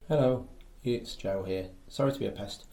Hello, it's Joe here. Sorry to be a pest.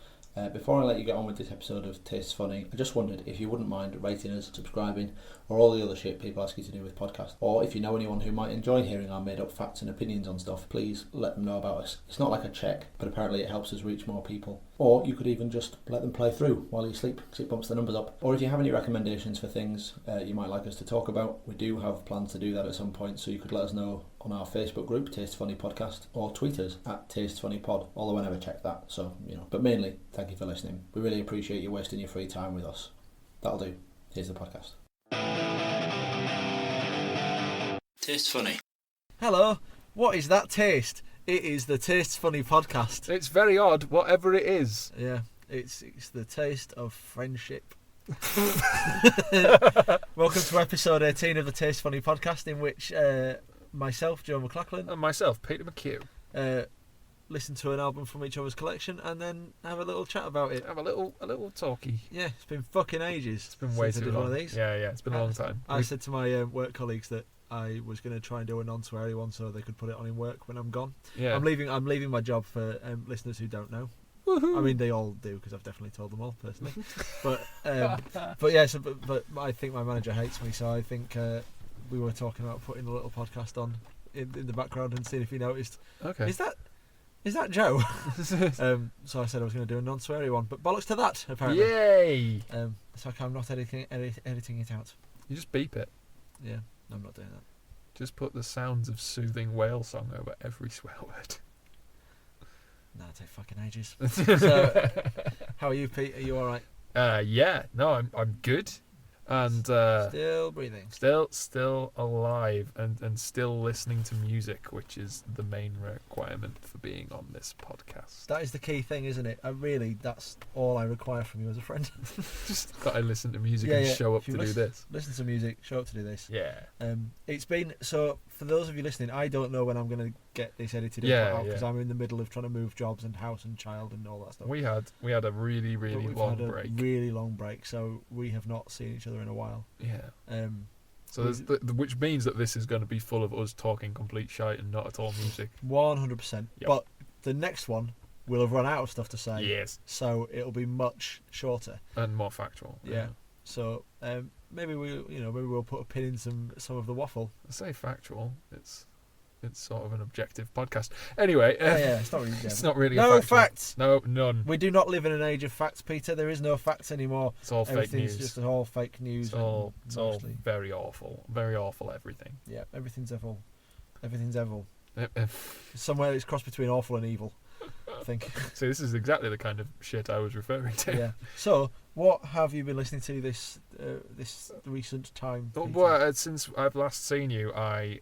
Before I let you get on with this episode of Tastes Funny, I just wondered if you wouldn't mind rating us, subscribing, or all the other shit people ask you to do with podcasts. Or if you know anyone who might enjoy hearing our made-up facts and opinions on stuff, please let them know about us. It's not like a check, but apparently it helps us reach more people. Or you could even just let them play through while you sleep, because it bumps the numbers up. Or if you have any recommendations for things you might like us to talk about, we do have plans to do that at some point, so you could let us know on our Facebook group, Taste Funny Podcast, or tweet us at Taste Funny Pod, although I never check that, so, But mainly, thank you for listening. We really appreciate you wasting your free time with us. That'll do. Here's the podcast. Taste Funny. Hello, what is that taste? It is the Taste Funny Podcast. It's very odd, whatever it is. Yeah, it's the taste of friendship. Welcome to episode 18 of the Taste Funny Podcast, in which myself, Joe McLachlan, And myself, Peter McHugh. Listen to an album from each other's collection and then have a little chat about it. Have a little talkie. Yeah, it's been fucking ages. It's been way since I too did long. one of these. Yeah, it's been a long time. I said to my work colleagues that I was going to try and do a non-sweary one so they could put it on in work when I'm gone. Yeah. I'm leaving my job for listeners who don't know. Woohoo. I mean, they all do because I've definitely told them all personally. but yeah, but I think my manager hates me, so I think we were talking about putting a little podcast on in the background and seeing if he noticed. Okay. Is that Joe? So I said I was going to do a non-sweary one, but bollocks to that apparently. Yay! So I'm not editing it out. You just beep it. Yeah, I'm not doing that. Just put the sounds of soothing whale song over every swear word. Nah, it'll take fucking ages. So, how are you, Pete? Are you all right? Yeah. No, I'm good. And Still breathing. Still alive and still listening to music, which is the main requirement for being on this podcast. That is the key thing, isn't it? That's all I require from you as a friend. Just that I listen to music and show up to do this. Listen to music, show up to do this. Yeah. It's been, so for those of you listening, I don't know when I'm going to get this edited and put out because I'm in the middle of trying to move jobs and house and child and all that stuff. We had a really long break. Really long break, so we have not seen each other in a while. Yeah. So which means that this is going to be full of us talking complete shite and not at all music. 100%. Yep. But the next one will have run out of stuff to say. Yes. So it'll be much shorter And more factual. Yeah. So maybe we'll put a pin in some of the waffle. I say factual. It's sort of an objective podcast. Anyway, it's not really. It's not really. No factual. facts. No, none. We do not live in an age of facts, Peter. There is no facts anymore. It's all fake news. Everything's just all fake news. It's all very awful. Very awful. Everything. Yeah, everything's evil. Everything's evil. Somewhere it's crossed between awful and evil, I think. So this is exactly the kind of shit I was referring to. Yeah. So, what have you been listening to this recent time? Well, since I've last seen you, I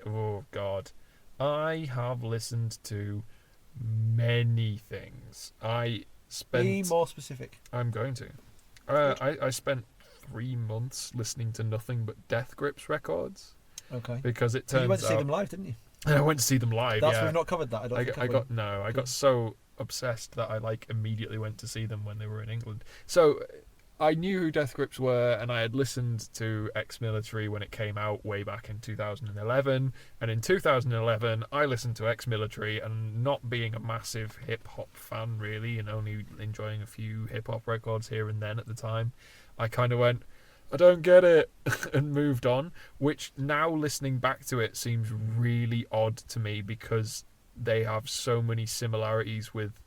have listened to many things. Be more specific. I'm going to. I spent 3 months listening to nothing but Death Grips records. Okay. Because it turns out... You went to see them live, didn't you? I went to see them live, We've not covered that, I got so obsessed that I immediately went to see them when they were in England. So I knew who Death Grips were, and I had listened to Ex-Military when it came out way back in 2011. And in 2011, I listened to Ex-Military, and not being a massive hip-hop fan, really, and only enjoying a few hip-hop records here and then at the time, I kind of went, I don't get it, and moved on, which now listening back to it seems really odd to me because they have so many similarities with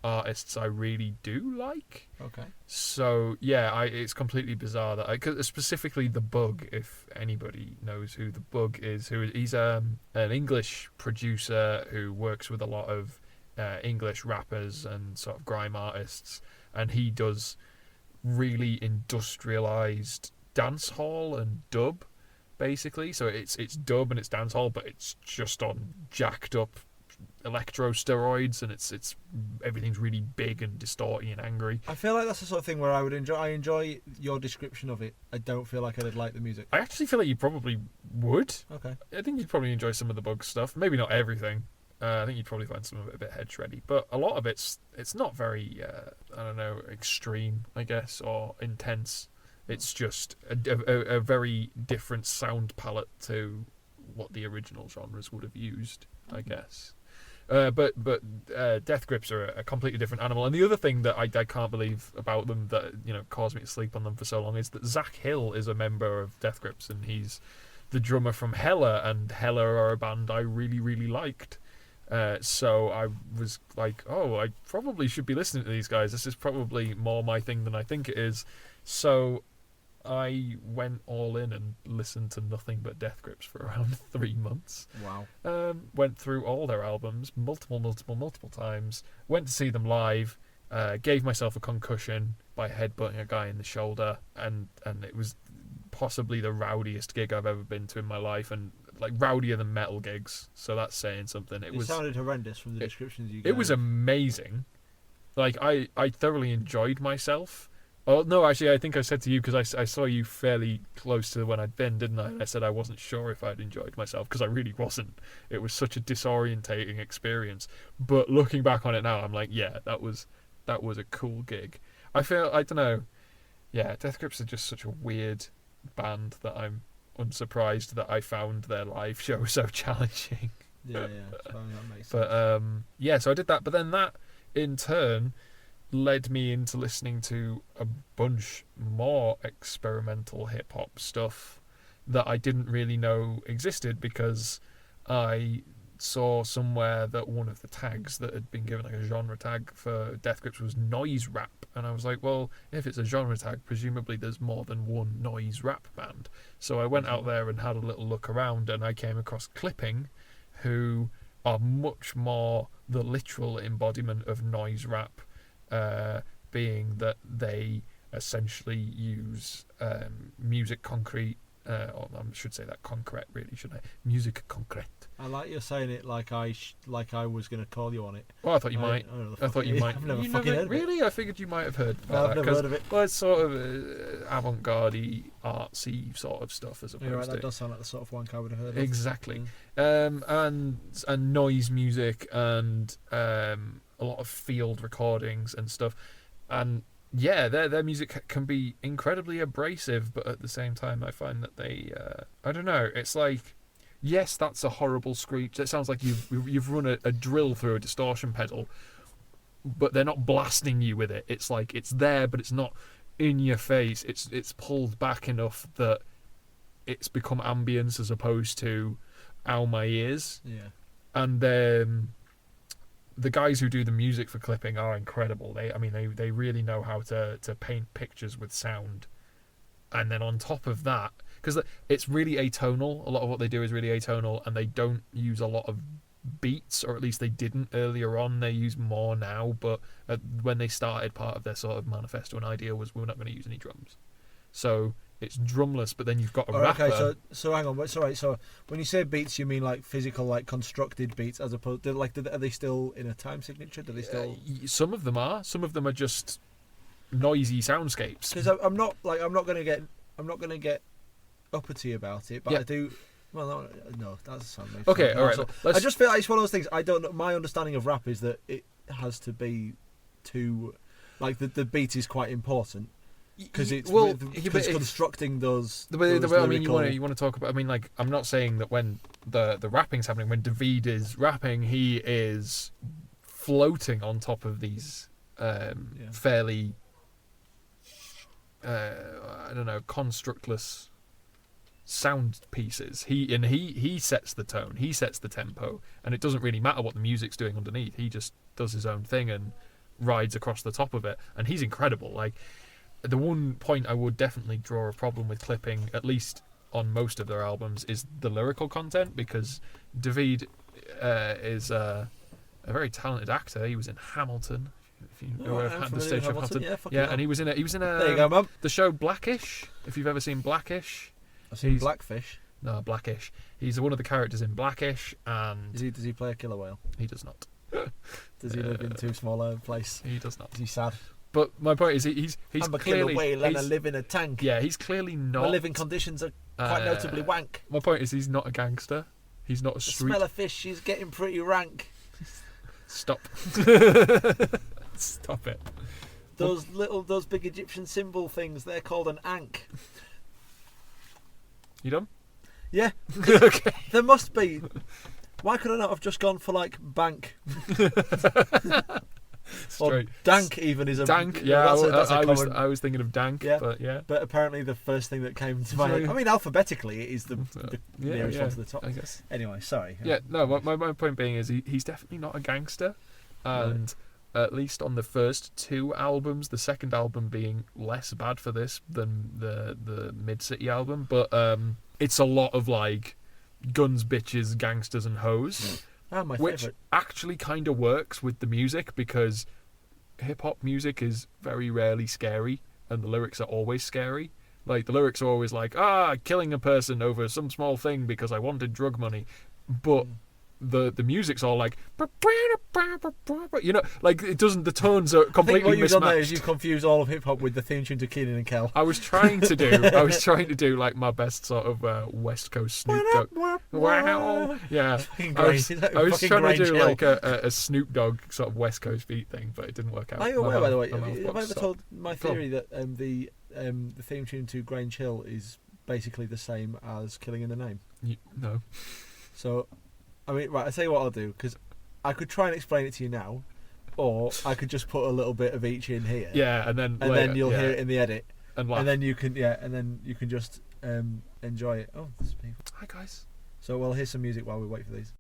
artists I really do like. Okay. So yeah, it's completely bizarre that cause specifically The Bug, if anybody knows who The Bug is, he's an English producer who works with a lot of English rappers and sort of grime artists, and he does really industrialized dance hall and dub, basically. So it's dub and it's dance hall, but it's just on jacked up electro steroids, and it's everything's really big and distorty and angry. I feel like that's the sort of thing where I enjoy your description of it. I don't feel like I'd like the music. I actually feel like you probably would. Okay. I think you'd probably enjoy some of the Bug stuff. Maybe not everything. I think you'd probably find some of it a bit head shreddy, but a lot of it's not very extreme, I guess, or intense. It's just a very different sound palette to what the original genres would have used, I guess. But Death Grips are a completely different animal. And the other thing that I can't believe about them that caused me to sleep on them for so long is that Zach Hill is a member of Death Grips, and he's the drummer from Hella, and Hella are a band I really, really liked. So I was like, oh, I probably should be listening to these guys. This is probably more my thing than I think it is. So I went all in and listened to nothing but Death Grips for around 3 months. Wow. Went through all their albums multiple times. Went to see them live. Gave myself a concussion by headbutting a guy in the shoulder, and it was possibly the rowdiest gig I've ever been to in my life, and like rowdier than metal gigs. So that's saying something. It sounded horrendous from the descriptions you gave. It was amazing. Like I thoroughly enjoyed myself. Oh no, actually, I think I said to you, because I saw you fairly close to when I'd been, didn't I? And I said I wasn't sure if I'd enjoyed myself, because I really wasn't. It was such a disorientating experience. But looking back on it now, I'm like, yeah, that was a cool gig. I don't know. Yeah, Death Grips are just such a weird band that I'm unsurprised that I found their live show so challenging. Yeah, that makes sense. But so I did that, but then that in turn led me into listening to a bunch more experimental hip hop stuff that I didn't really know existed, because I saw somewhere that one of the tags that had been given, like a genre tag for Death Grips, was noise rap, and I was like, well, if it's a genre tag, presumably there's more than one noise rap band. So I went out there and had a little look around, and I came across Clipping, who are much more the literal embodiment of noise rap, being that they essentially use music concrete, or I should say that concrete, really, shouldn't I? Music concrete. I like you saying it like I was going to call you on it. Well, I thought you might. I thought you might. I've never fucking heard of it. Really? I figured you might have heard No, I've never heard of it. Well, it's sort of avant-garde, artsy sort of stuff, as opposed You're right, to... that does sound like the sort of wank I would have heard of. Exactly. And noise music, and a lot of field recordings and stuff. And yeah, their music can be incredibly abrasive, but at the same time I find that they I don't know, it's like, yes, that's a horrible screech. It sounds like you've run a drill through a distortion pedal, but they're not blasting you with it. It's like it's there, but it's not in your face. It's pulled back enough that it's become ambience as opposed to ow my ears. Yeah. And the guys who do the music for Clipping are incredible. They really know how to paint pictures with sound. And then on top of that, because it's really atonal, a lot of what they do is really atonal, and they don't use a lot of beats, or at least they didn't earlier on. They use more now, but when they started, part of their sort of manifesto and idea was, we're not going to use any drums. So it's drumless, but then you've got a rapper. Okay, so hang on. Sorry, so when you say beats, you mean like physical, like constructed beats, as opposed to are they still in a time signature? Do they still? Some of them are. Some of them are just noisy soundscapes. Because I'm not going to get uppity about it, but I do. Well, no, that's something. Okay, all right. I just feel like it's one of those things. I don't know. My understanding of rap is that it has to be like the beat is quite important. Because it's constructing those. You want to talk about. I mean, like, I'm not saying that when the rapping's happening, when David is rapping, he is floating on top of these fairly, I don't know, constructless sound pieces. He sets the tone, he sets the tempo, and it doesn't really matter what the music's doing underneath. He just does his own thing and rides across the top of it, and he's incredible. Like, the one point I would definitely draw a problem with Clipping, at least on most of their albums, is the lyrical content, because David is a very talented actor. He was in Hamilton. If you know the stage of Hamilton, and he was in a. There you go, Mum. The show Blackish. If you've ever seen Blackish, I've seen Blackfish. No, Blackish. He's one of the characters in Blackish, and does he play a killer whale? He does not. Does he live in too small a place? He does not. Is he sad? But my point is, he's I'm a clearly, killer whale and I live in a tank. Yeah, he's clearly not. My living conditions are quite notably wank. My point is, he's not a gangster. He's not a street. The smell of fish is getting pretty rank. Stop. Stop it. Those big Egyptian symbol things, they're called an ankh. You done? Yeah. Okay. There must be. Why could I not have just gone for like bank? Or Straight. dank even is a Dank, yeah. That's a common. I was thinking of dank, Yeah. but yeah. But apparently the first thing that came to my head. I mean, alphabetically, it is the nearest one to the top. I guess. Anyway, sorry. Yeah, no. My point being is he's definitely not a gangster, and at least on the first 2 albums, the second album being less bad for this than the Mid City album, but it's a lot of like guns, bitches, gangsters, and hoes. My which favourite. actually kind of works with the music because hip-hop music is very rarely scary and the lyrics are always scary. Like, the lyrics are always like, killing a person over some small thing because I wanted drug money. But the music's all like, you know, like, it doesn't, the tones are completely I think what you've done there is mismatched. you confuse all of hip-hop with the theme tune to Keenan and Kel. I was trying to do like my best sort of West Coast Snoop Dogg. Wow. Yeah. I was trying to do like a Snoop Dogg sort of West Coast beat thing, but it didn't work out. Are you aware, by the way, My mouth have I box ever stopped. told my theory that the theme tune to Grange Hill is basically the same as Killing in the Name? No. So, I mean, right, I'll tell you what I'll do, because I could try and explain it to you now, or I could just put a little bit of each in here. Yeah, and then You'll hear it in the edit. And laugh. And then you can just enjoy it. Oh, there's people. Hi guys. So we'll hear some music while we wait for these.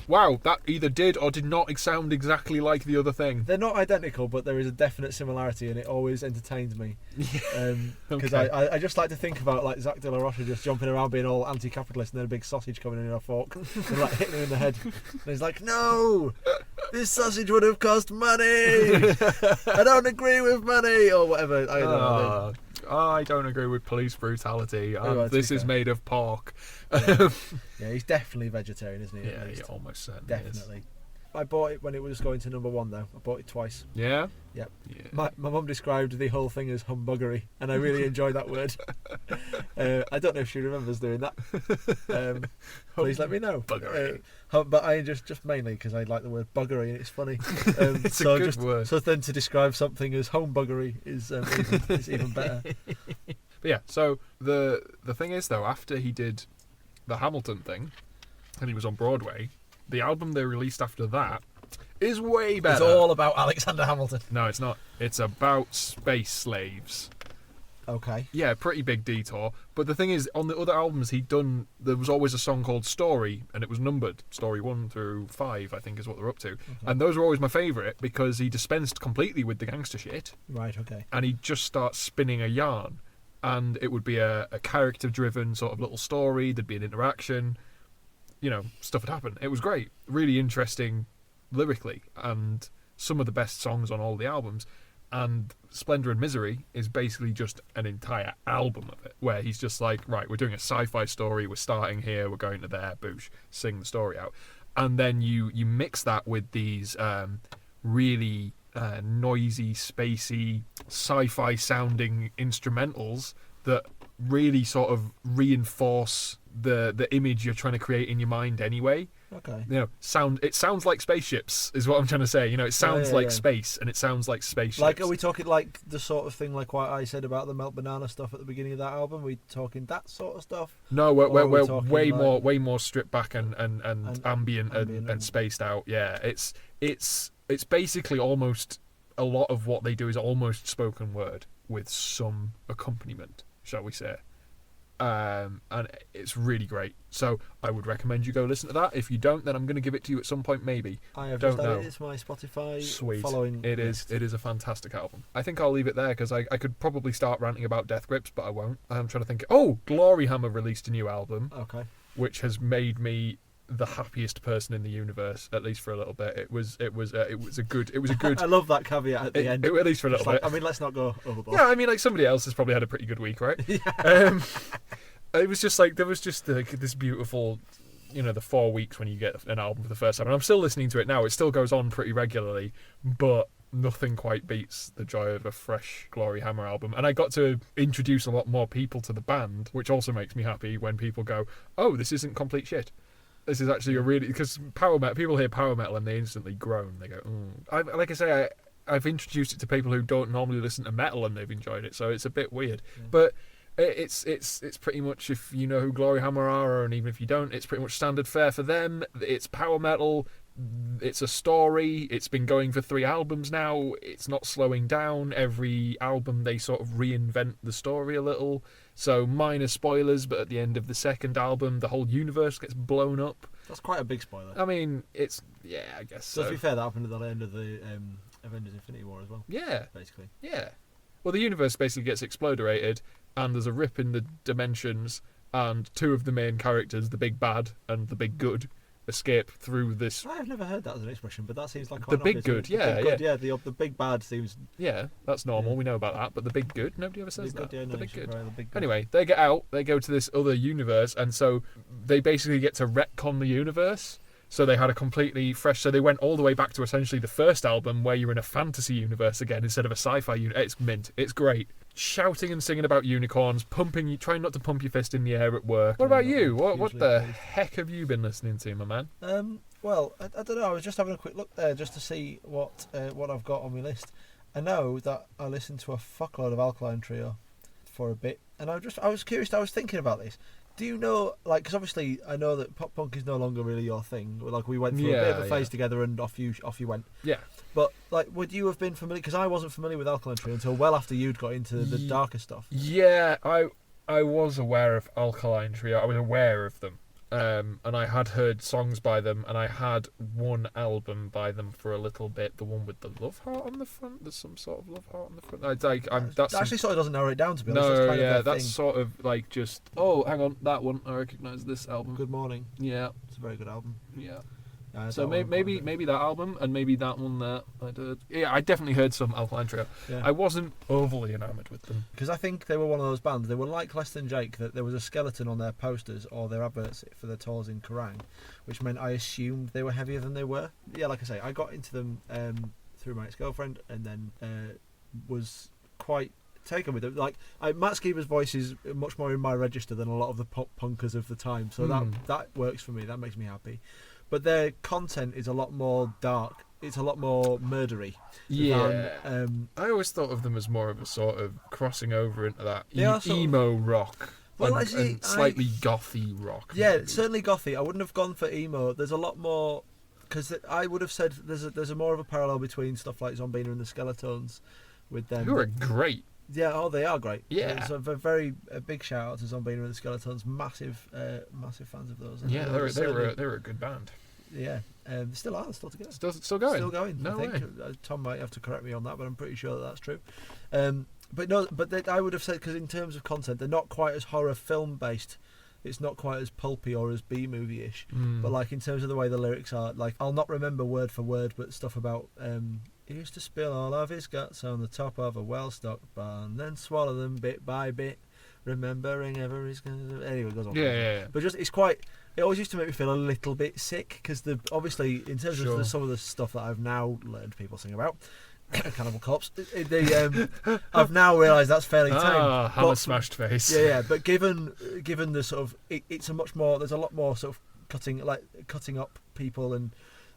Wow, that either did or did not sound exactly like the other thing. They're not identical, but there is a definite similarity, and it always entertains me. Because Okay. I just like to think about like Zach De La Rocha just jumping around being all anti-capitalist, and then a big sausage coming in a fork and like hitting him in the head. And he's like, "No, this sausage would have cost money. I don't agree with money," or whatever. I don't know. I don't agree with police brutality. Right, This to be is fair. made of pork. Yeah, he's definitely vegetarian, isn't he? Yeah, At he least? almost certainly Definitely. I bought it when it was going to number 1, though. I bought it twice. is. Yeah? Yep. Yeah. My mum described the whole thing as humbuggery, and I really enjoyed that word. I don't know if she remembers doing that. Please let me know. Buggery. But I just mainly because I like the word buggery, and it's funny. It's a good word. So then to describe something as home buggery is even better. But yeah, so the thing is, though, after he did the Hamilton thing, and he was on Broadway, the album they released after that is way better. It's all about Alexander Hamilton. No, it's not. It's about space slaves. Okay. Yeah, pretty big detour. But the thing is, on the other albums there was always a song called Story, and it was numbered. Story 1 through 5, I think, is what they're up to. Okay. And those were always my favourite because he dispensed completely with the gangster shit, Right. Okay. and he'd just start spinning a yarn. And it would be a character-driven sort of little story. There'd be an interaction. You know, stuff would happen. It was great. Really interesting lyrically, and some of the best songs on all the albums. And Splendor and Misery is basically just an entire album of it, where he's just like, right, we're doing a sci-fi story, we're starting here, we're going to there, boosh, sing the story out. And then you mix that with these really noisy, spacey, sci-fi sounding instrumentals that really sort of reinforce the image you're trying to create in your mind anyway. Okay. You know, it sounds like spaceships is what I'm trying to say. You know, it sounds like yeah. space, and it sounds like spaceships. Like, are we talking like the sort of thing like what I said about the Melt Banana stuff at the beginning of that album? Are we talking that sort of stuff? No, Or are we we're talking way more stripped back and ambient ambient and spaced out. Yeah, it's basically almost a lot of what they do is almost spoken word with some accompaniment, shall we say. And it's really great. So I would recommend you go listen to that. If you don't, then I'm going to give it to you at some point, maybe. I have Don't just added know. it to my Spotify Sweet. following. It is a fantastic album. I think I'll leave it there because I could probably start ranting about Death Grips, but I won't. I'm trying to think. Oh, Glory Hammer released a new album, Okay. which has made me the happiest person in the universe, at least for a little bit. It was a good. I love that caveat at the end. At least for a It's little like, bit. I mean, let's not go overboard. Yeah, I mean, like somebody else has probably had a pretty good week, right? It was just like there was just this beautiful, you know, the 4 weeks when you get an album for the first time, and I'm still listening to it now. It still goes on pretty regularly, but nothing quite beats the joy of a fresh Glory Hammer album. And I got to introduce a lot more people to the band, which also makes me happy when people go, oh, this isn't complete shit. This is actually a really... Because power metal, people hear power metal and they instantly groan. They go, like I say, I've introduced it to people who don't normally listen to metal and they've enjoyed it, so it's a bit weird. Yeah. But it's pretty much, if you know who Glory Hammer are, and even if you don't, it's pretty much standard fare for them. It's power metal. It's a story. It's been going for 3 albums now. It's not slowing down. Every album they sort of reinvent the story a little. So minor spoilers, but at the end of the second album, the whole universe gets blown up. That's quite a big spoiler. I mean, I guess so. To be fair, that happened at the end of the Avengers Infinity War as well. Yeah. Basically. Yeah. Well, the universe basically gets exploderated, and there's a rip in the dimensions, and 2 of the main characters, the big bad and the big good, escape through this. I've never heard that as an expression, but that seems like the big good. The big bad seems. Yeah, that's normal. Yeah. We know about that, but the big good, nobody ever says that. Good, yeah, the big good. Right, the big good. Anyway, they get out. They go to this other universe, and so they basically get to retcon the universe. So they had a completely fresh... So they went all the way back to essentially the first album where you're in a fantasy universe again instead of a sci-fi universe. It's mint. It's great. Shouting and singing about unicorns, trying not to pump your fist in the air at work. What about you? What the heck have you been listening to, my man? Well, I don't know. I was just having a quick look there just to see what I've got on my list. I know that I listened to a fuckload of Alkaline Trio for a bit, and I was curious. I was thinking about this. Do you know, like, because obviously I know that pop punk is no longer really your thing. Like, we went through a bit of a phase together, and off you went. Yeah. But like, would you have been familiar? Because I wasn't familiar with Alkaline Trio until well after you'd got into the darker stuff. Yeah, I was aware of Alkaline Trio. I was aware of them. And I had heard songs by them, and I had one album by them for a little bit. The one with the love heart on the front. There's some sort of love heart on the front. That actually sort of doesn't narrow it down, to be honest. No, that's sort of like just. Oh, hang on, that one. I recognise this album. Good Morning. Yeah, it's a very good album. Yeah. So maybe that album and maybe that one that I did. Yeah, I definitely heard some Alkaline Trio. Yeah. I wasn't overly enamoured with them because I think they were one of those bands. They were like Less Than Jake, that there was a skeleton on their posters or their adverts for their tours in Kerrang, which meant I assumed they were heavier than they were. Yeah, like I say, I got into them through my ex-girlfriend, and then was quite taken with it. Like Matt Skiba's voice is much more in my register than a lot of the pop punkers of the time, so that works for me. That makes me happy. But their content is a lot more dark. It's a lot more murdery. Yeah. I always thought of them as more of a sort of crossing over into that emo rock. Well, and slightly gothy rock. Yeah, maybe. Certainly gothy. I wouldn't have gone for emo. There's a lot more... Because I would have said there's a more of a parallel between stuff like Zombina and the Skeletones with them. Who are great. Yeah, they are great. Yeah. So a big shout out to Zombina and the Skeletones. Massive fans of those. Yeah, they were a good band. Yeah, they still are. They're still together. Still going. Still going. No I think. Way. Tom might have to correct me on that, but I'm pretty sure that's true. But I would have said, because in terms of content, they're not quite as horror film based. It's not quite as pulpy or as B-movie ish. But like in terms of the way the lyrics are, like I'll not remember word for word, but stuff about he used to spill all of his guts on the top of a well-stocked barn, then swallow them bit by bit, remembering every... Anyway, it goes on. Yeah. But just it's quite... It always used to make me feel a little bit sick, because obviously in terms of some of the stuff that I've now learned people sing about, Cannibal Corpse, I've now realised that's fairly tame. Hammer smashed face. Yeah. But given the sort of, it's a much more. There's a lot more sort of cutting up people and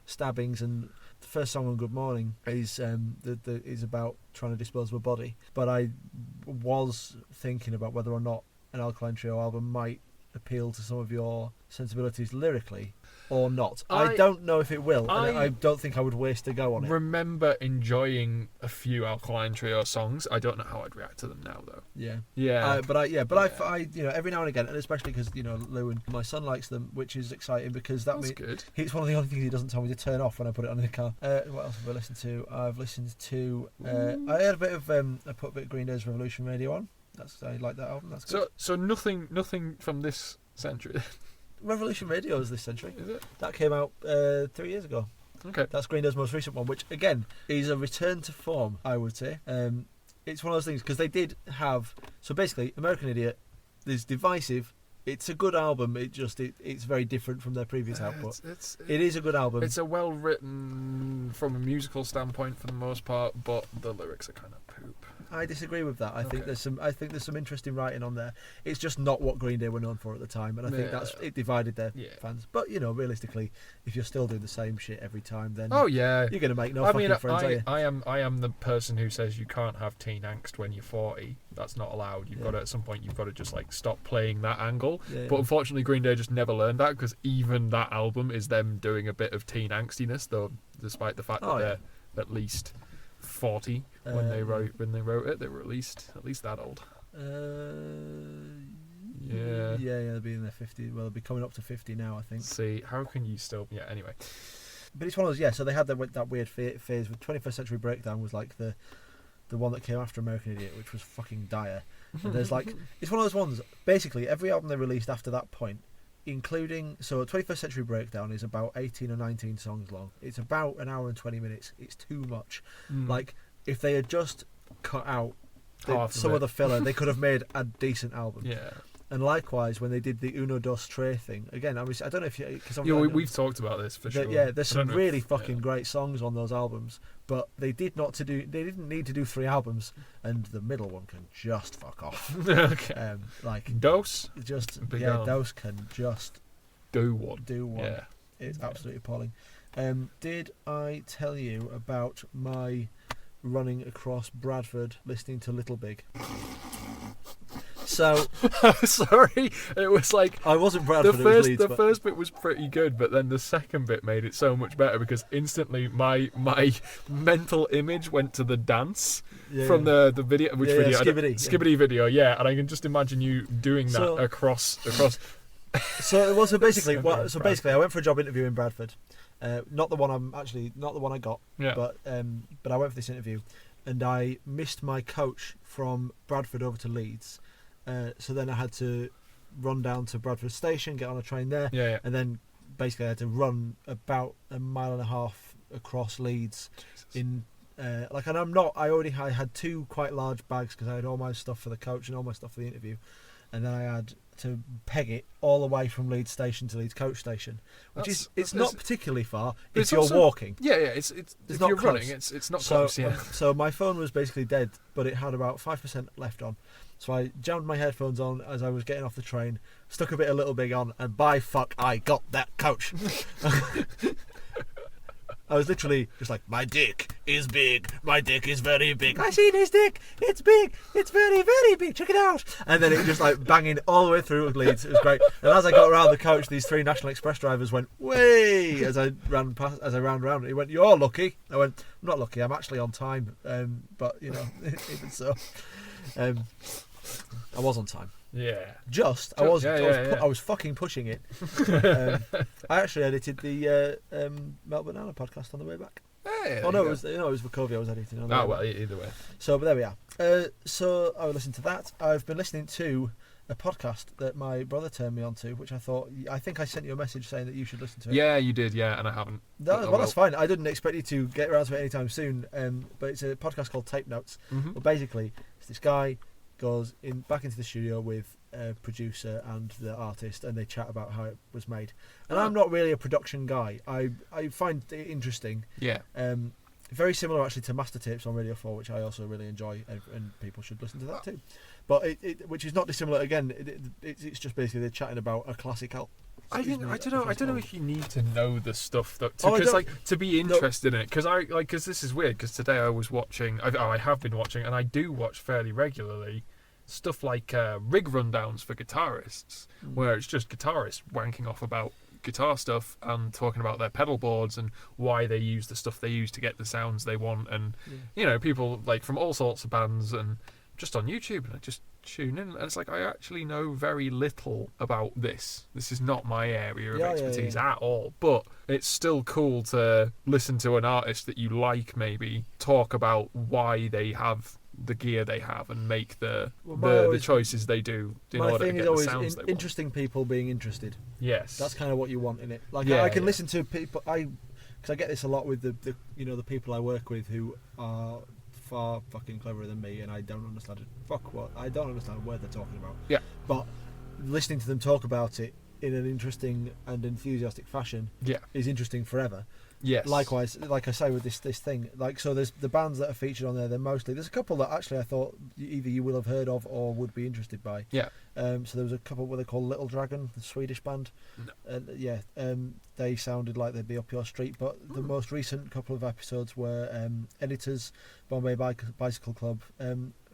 stabbings, and the first song on Good Morning is is about trying to dispose of a body. But I was thinking about whether or not an Alkaline Trio album might appeal to some of your sensibilities lyrically or not. I don't know if it will, and I don't think I would waste a go on it. Remember enjoying a few Alkaline Trio songs. I don't know how I'd react to them now, though. Yeah. But I every now and again, and especially because Lou and my son likes them, which is exciting because that's good. It's one of the only things he doesn't tell me to turn off when I put it on in the car. What else have I listened to? I've listened to. I had a bit of. I put a bit of Green Day's Revolution Radio on. I like that album. That's good. So nothing from this century. Revolution Radio is this century. Is it? That came out 3 years ago. Okay. That's Green Day's most recent one, which again is a return to form, I would say. It's one of those things because they did have. So basically, American Idiot is divisive It's a good album. It's very different from their previous output. It is a good album. It's a well written from a musical standpoint for the most part, but the lyrics are kind of poop. I disagree with that. I think there's some interesting writing on there. It's just not what Green Day were known for at the time, and I think it divided their fans. But realistically, if you're still doing the same shit every time, then you're going to make no fucking friends, are you? I am the person who says you can't have teen angst when you're 40. That's not allowed. You've got to, at some point, you've got to just like stop playing that angle. Yeah, but unfortunately, Green Day just never learned that, because even that album is them doing a bit of teen angstiness, though, despite the fact that they're at least 40 when they wrote it. They were at least that old. Yeah, they'll be in their 50. Well, they'll be coming up to 50 now, I think. See, how can you still? Yeah, anyway. But it's one of those. So they had that weird phase with 21st Century Breakdown was like the one that came after American Idiot, which was fucking dire. And there's like, it's one of those ones. Basically, every album they released after that point, including 21st Century Breakdown is about 18 or 19 songs long. It's about an hour and 20 minutes. It's too much. Like, if they had just cut out some of the filler, they could have made a decent album. Yeah. And likewise, when they did the Uno Dos Tres thing, again, I don't know if you... we've talked about this for sure. Yeah, there's some really fucking great songs on those albums, but they didn't need to do 3 albums, and the middle one can just fuck off. Okay. Dos? Dos can just... Do one. Yeah. It's absolutely appalling. Did I tell you about my running across Bradford listening to Little Big? So sorry, it was like I wasn't Bradford. The first bit was pretty good, but then the second bit made it so much better, because instantly my mental image went to the dance from the video, video, Skibbity video, and I can just imagine you doing that across. So basically, I went for a job interview in Bradford, not the one I got, but I went for this interview, and I missed my coach from Bradford over to Leeds. So then I had to run down to Bradford Station, get on a train there, and then basically I had to run about a mile and a half across Leeds. Jesus. I had 2 quite large bags, because I had all my stuff for the coach and all my stuff for the interview, and then I had to peg it all the way from Leeds Station to Leeds Coach Station, which it's not particularly far if you're walking. It's if not you're close. running, it's not close. Yeah. So my phone was basically dead, but it had about 5% left on. So I jammed my headphones on as I was getting off the train, stuck a bit of Little Big on, and by fuck, I got that coach. I was literally just like, my dick is big, my dick is very big. I seen his dick, it's big, it's very, very big, check it out. And then it just like banging all the way through Leeds. It was great. And as I got around the coach, these 3 National Express drivers went, way, as I ran around. He went, you're lucky. I went, I'm not lucky, I'm actually on time. But, even so. I was on time. Yeah. I was fucking pushing it. I actually edited the Melt Banana podcast on the way back. Hey, it was Vukovia I was editing on the way back. Either way. So, but there we are. So I would listen to that. I've been listening to a podcast that my brother turned me on to, which I think I sent you a message saying that you should listen to it. Yeah, you did, and I haven't. That's fine. I didn't expect you to get around to it anytime soon, but it's a podcast called Tape Notes. Well, basically, it's this guy goes back into the studio with a producer and the artist, and they chat about how it was made. And I'm not really a production guy. I find it interesting. Yeah. Very similar actually to Master Tapes on Radio 4, which I also really enjoy, and people should listen to that too. But which is not dissimilar. Again, it's just basically they're chatting about a classic album. I don't know if you need to know the stuff to be interested in it, because this is weird, because today I was watching. I have been watching, and I do watch fairly regularly stuff like rig rundowns for guitarists, where it's just guitarists wanking off about guitar stuff and talking about their pedal boards and why they use the stuff they use to get the sounds they want, and people like from all sorts of bands, and just on YouTube, and I just tune in, and it's like I actually know very little about this. This is not my area of expertise at all, but it's still cool to listen to an artist that you like maybe talk about why they have the gear they have and make the choices they do in order to get the sounds they want. Interesting people being interested. Yes, that's kind of what you want in it. I can listen to people. Because I get this a lot with the people I work with who are far fucking cleverer than me, and I don't understand it. I don't understand what they're talking about. Yeah. But listening to them talk about it in an interesting and enthusiastic fashion is interesting forever. Yes. Likewise, like I say with this thing, like, so there's the bands that are featured on there. There's a couple that actually I thought either you will have heard of or would be interested by. Yeah. So there was a couple what they call Little Dragon, the Swedish band. No. They sounded like they'd be up your street. But the most recent couple of episodes were Editors, Bombay Bicycle Club,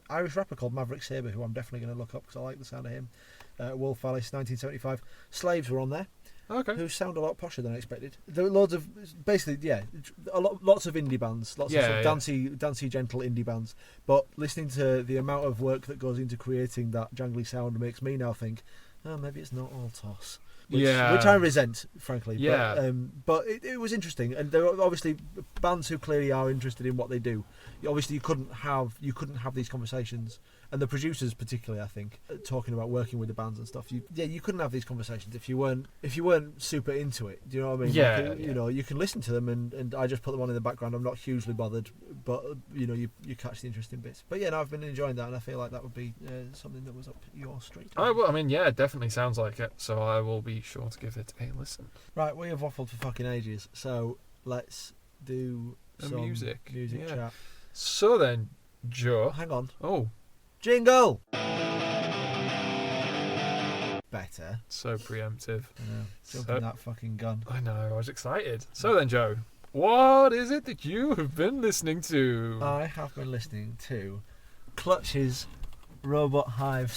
Irish rapper called Maverick Sabre, who I'm definitely going to look up because I like the sound of him. Wolf Alice, 1975. Slaves were on there. Okay. Who sound a lot posher than I expected. There were lots of, basically, lots of indie bands, lots of, sort of dancey, gentle indie bands. But listening to the amount of work that goes into creating that jangly sound makes me now think, oh, maybe it's not all toss. Which I resent, frankly. Yeah. But it was interesting, and there are obviously bands who clearly are interested in what they do. Obviously, you couldn't have these conversations, and the producers particularly, I think, talking about working with the bands and stuff. You couldn't have these conversations if you weren't super into it. Do you know what I mean? Yeah. Like, you know, you can listen to them, and I just put them on in the background. I'm not hugely bothered, but you know, you catch the interesting bits. But yeah, no, I've been enjoying that, and I feel like that would be something that was up your street. It definitely sounds like it. So I will be sure to give it a listen. Right, we have waffled for fucking ages, so let's do some music chat. So then, Joe. Hang on. Oh. Jingle! Better. So preemptive. I know. Jumping that fucking gun. I know, I was excited. So then, Joe, what is it that you have been listening to? I have been listening to Clutch's Robot Hive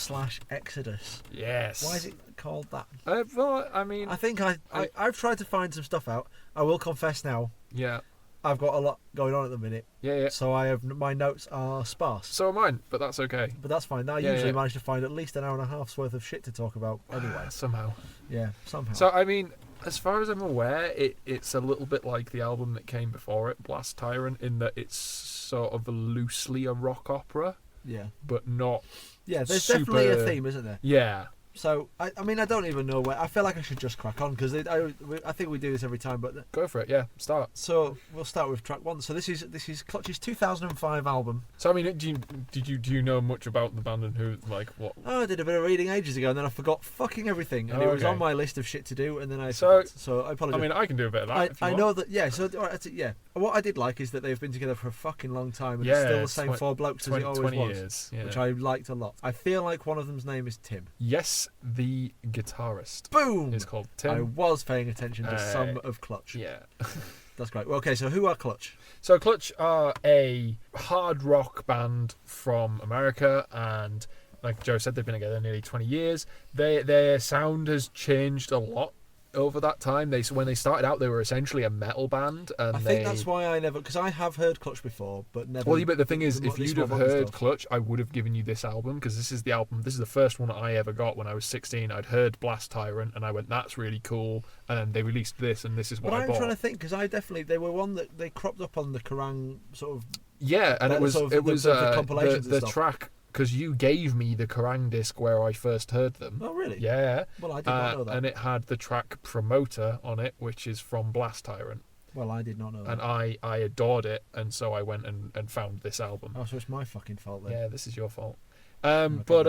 / Exodus. Yes. Why is it called that? Well, I mean... I think I've tried to find some stuff out. I will confess now. Yeah. I've got a lot going on at the minute. Yeah. So my notes are sparse. So are mine, but that's okay. But that's fine. I usually manage to find at least an hour and a half's worth of shit to talk about anyway. Somehow. Yeah, somehow. So, I mean, as far as I'm aware, it's a little bit like the album that came before it, Blast Tyrant, in that it's sort of loosely a rock opera. Yeah. But not... Yeah, there's definitely a theme, isn't there? Yeah. So, I mean, I don't even know where... I feel like I should just crack on, because I think we do this every time, but... Go for it, yeah. Start. So, we'll start with track 1. So, this is Clutch's 2005 album. So, I mean, do you know much about the band and who, like, what... Oh, I did a bit of reading ages ago, and then I forgot fucking everything, and it was on my list of shit to do, and then I forgot. So, I apologise. I mean, I can do a bit of that if you want. know that, yeah, so, all right, yeah. What I did like is that they've been together for a fucking long time, and it's still the same 4 blokes as it always 20 was. Years, yeah. Which I liked a lot. I feel like one of them's name is Tim. Yes, the guitarist. Boom! Is called Tim. I was paying attention to some of Clutch. Yeah. That's great. Well, okay, so who are Clutch? So Clutch are a hard rock band from America, and like Joe said, they've been together nearly 20 years. Their sound has changed a lot over that time. When they started out, they were essentially a metal band, and I think that's why I never, because I have heard Clutch before, but never. Well, but the thing is, if you'd have heard Clutch, I would have given you this album, because this is the first one that I ever got when I was 16. I'd heard Blast Tyrant, and I went, that's really cool, and they released this, and this is what I bought. But I'm trying to think, because they were one that they cropped up on the Kerrang sort of. Yeah, and it was the compilations the and stuff. Track. Because you gave me the Kerrang disc where I first heard them. Oh, really? Yeah. Well, I did not know that. And it had the track Promoter on it, which is from Blast Tyrant. Well, I did not know that. And I adored it, and so I went and found this album. Oh, so it's my fucking fault then. Yeah, this is your fault. But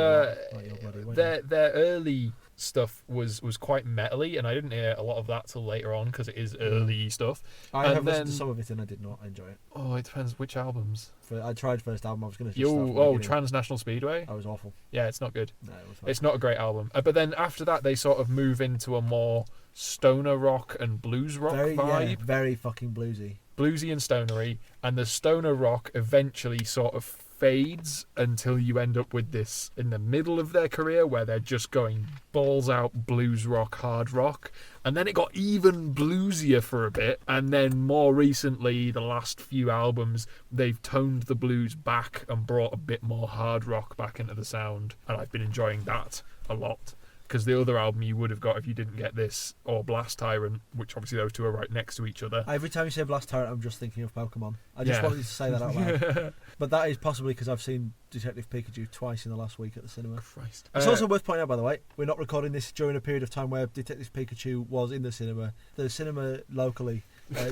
their early stuff was quite metally, and I didn't hear a lot of that till later on, because it is early stuff. I have listened to some of it, and I did not enjoy it. Oh, it depends which albums. I tried first album. I was going to. Transnational Speedway. That was awful. Yeah, it's not good. No, it's not a great album. But then after that, they sort of move into a more stoner rock and blues rock vibe. Yeah, very fucking bluesy and stonery, and the stoner rock eventually sort of fades until you end up with this in the middle of their career where they're just going balls out blues rock, hard rock, and then it got even bluesier for a bit, and then more recently, the last few albums, they've toned the blues back and brought a bit more hard rock back into the sound, and I've been enjoying that a lot. Because the other album you would have got if you didn't get this, or Blast Tyrant, which obviously those two are right next to each other. Every time you say Blast Tyrant, I'm just thinking of Pokemon. I just wanted to say that out loud. But that is possibly because I've seen Detective Pikachu twice in the last week at the cinema. Christ. It's also worth pointing out, by the way, we're not recording this during a period of time where Detective Pikachu was in the cinema. The cinema locally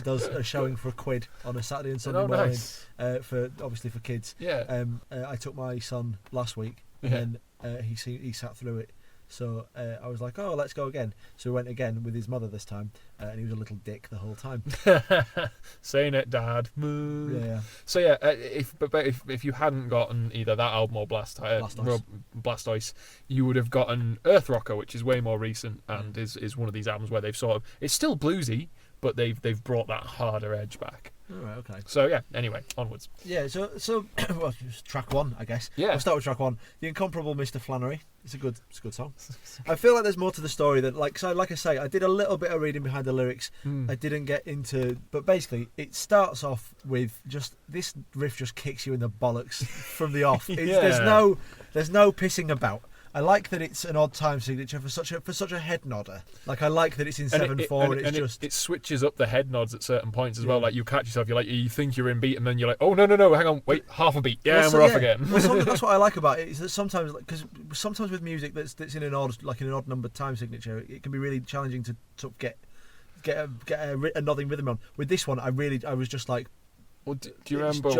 does a showing for £1 on a Saturday and Sunday morning, obviously for kids. Yeah. I took my son last week, and then he sat through it. So I was like, oh, let's go again. So we went again with his mother this time, and he was a little dick the whole time. Saying it, Dad. Yeah. So yeah, if you hadn't gotten either that album or Blastoise, you would have gotten Earth Rocker, which is way more recent and is one of these albums where they've sort of, it's still bluesy, but they've brought that harder edge back. All right, okay. So yeah, anyway, onwards. Yeah, so well, track one, I guess. Yeah. We'll start with track one. The Incomparable Mr. Flannery. It's a good song. I feel like there's more to the story than like I say, I did a little bit of reading behind the lyrics. I didn't get into, but basically it starts off with just this riff just kicks you in the bollocks from the off. There's no pissing about. I like that it's an odd time signature for such a head nodder. Like I like that it's in 7/4 and it switches up the head nods at certain points as well. Like you catch yourself, you think you're in beat, and then you're like, oh no, hang on, wait, half a beat, and we're off again. Well, that's what I like about it. Is that sometimes, because sometimes with music that's in an odd number time signature, it can be really challenging to sort of get a nodding rhythm on. With this one, I was just like. Well, do you remember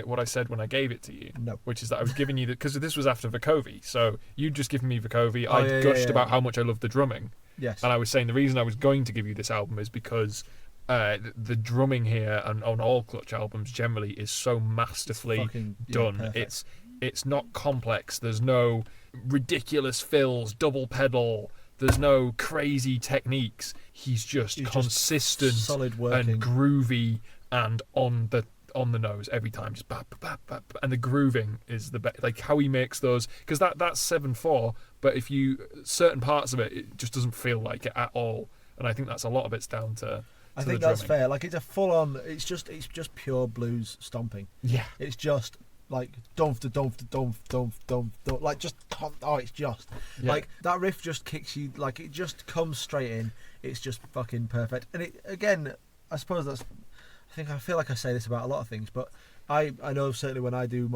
what I said when I gave it to you? No. Which is that I was giving you because this was after Vukovi, so you'd just given me Vukovi. I gushed about how much I loved the drumming. Yes. And I was saying the reason I was going to give you this album is because the drumming here and on all Clutch albums generally is so masterfully done. It's not complex. There's no ridiculous fills, double pedal. There's no crazy techniques. He's just consistent, solid working, and groovy. And on the nose every time, just bap, bap, bap, and the grooving is the best. Like how he makes those, because that's 7/4, but if you certain parts of it just doesn't feel like it at all. And I think that's a lot of it's down to. I think that's fair. Like it's a full on. It's just pure blues stomping. Yeah. It's just like dump, like just it's just like that riff just kicks you, like it just comes straight in. It's just fucking perfect. And it again, I suppose that's. I feel like I say this about a lot of things, but I know certainly when I do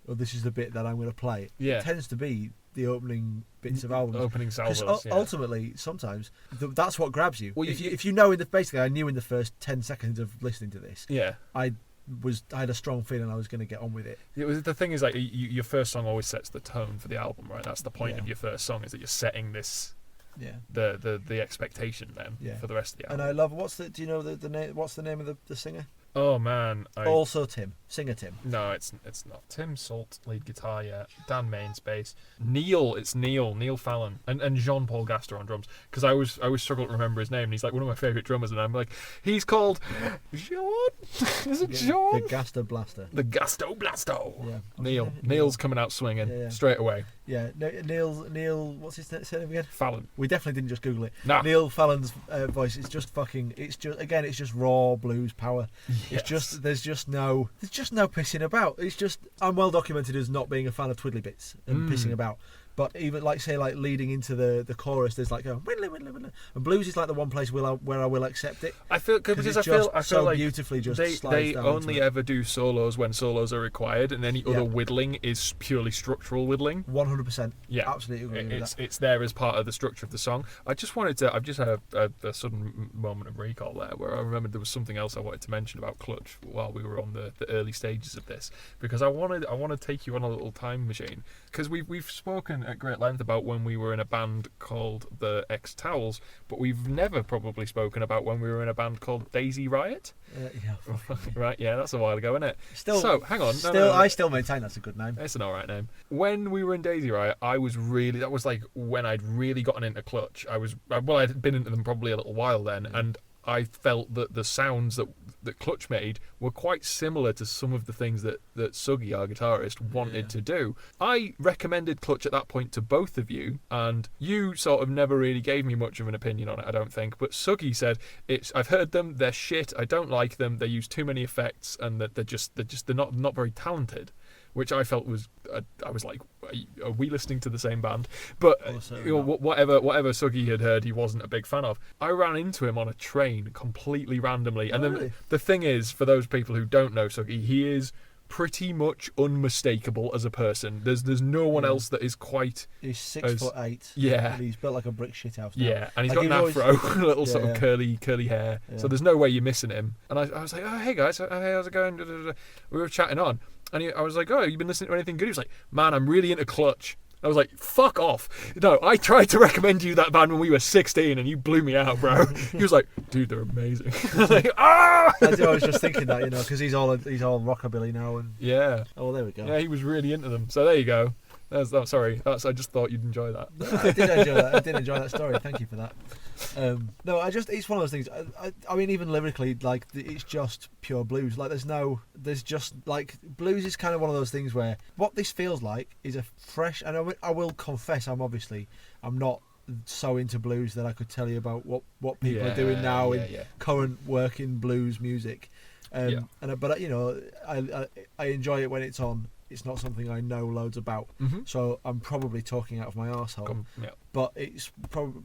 this is the bit that I'm going to play. It tends to be the opening bits of albums. Opening salvos. Ultimately, sometimes that's what grabs you. Well, if you know basically, I knew in the first 10 seconds of listening to this. Yeah. I had a strong feeling I was going to get on with it. The thing is, like, your first song always sets the tone for the album, right? That's the point of your first song, is that you're setting this. Yeah. The expectation then for the rest of the album. And I love do you know the name? What's the name of the singer? Oh man, also Tim, singer Tim. No, it's not Tim Salt, lead guitar. Yeah, Dan Mains bass. Neil Fallon, and Jean-Paul Gaster on drums. Because I always struggle to remember his name. And he's like one of my favourite drummers, and I'm like, he's called Jean. Is it Jean? The Gasto Blaster. The Gasto Blasto. Yeah. Neil's coming out swinging straight away. Yeah, Neil. What's his name again? Fallon. We definitely didn't just Google it. Nah. Neil Fallon's voice is just fucking. It's just raw blues power. It's just there's just no pissing about. It's just I'm well documented as not being a fan of twiddly bits and pissing about. But even like leading into the chorus, there's like a whittly, whittly, whittly. And blues is like the one place where I will accept it. I feel so like beautifully just they down only ever do solos when solos are required, and any other whittling is purely structural whittling. 100%. Yeah, absolutely agree with that. It's there as part of the structure of the song. I've just had a sudden moment of recall there where I remembered there was something else I wanted to mention about Clutch while we were on the early stages of this, because I want to take you on a little time machine, because we've spoken at great length about when we were in a band called the X Towels, but we've never probably spoken about when we were in a band called Daisy Riot. Right, yeah, that's a while ago, isn't it? So hang on. I still maintain that's a good name. It's an alright name. When we were in Daisy Riot, that was like when I'd really gotten into Clutch. I'd been into them probably a little while then, and I felt that the sounds that Clutch made were quite similar to some of the things that Suggy, our guitarist, wanted to do. I recommended Clutch at that point to both of you, and you sort of never really gave me much of an opinion on it, I don't think. But Suggy said, I've heard them, they're shit, I don't like them, they use too many effects, and that they're not very talented. Which I felt was, I was like, are we listening to the same band? But whatever Suggy had heard, he wasn't a big fan of. I ran into him on a train completely randomly, and then the thing is, for those people who don't know Suggy, he is pretty much unmistakable as a person. There's no one else that is quite. He's 6'8". Yeah, and he's built like a brick shit house now. Yeah, and he's got an afro, a little sort of curly hair. Yeah. So there's no way you're missing him. And I was like, oh hey guys, hey, how's it going? We were chatting on. And I was like, oh, you been listening to anything good? He was like, man, I'm really into Clutch. I was like, fuck off. No, I tried to recommend you that band when we were 16 and you blew me out, bro. He was like, dude, they're amazing. I was like, ah! I was just thinking that, because he's all rockabilly now. And Yeah. oh, there we go. Yeah, he was really into them. So there you go. Sorry, I just thought you'd enjoy that. I did enjoy that. I did enjoy that story. Thank you for that. No, it's one of those things. I mean, even lyrically, like it's just pure blues. Like there's just like blues is kind of one of those things where what this feels like is a fresh. And I will confess, I'm not so into blues that I could tell you about what people are doing now in current working blues music. But I enjoy it when it's on. It's not something I know loads about, so I'm probably talking out of my arsehole. But it's probably,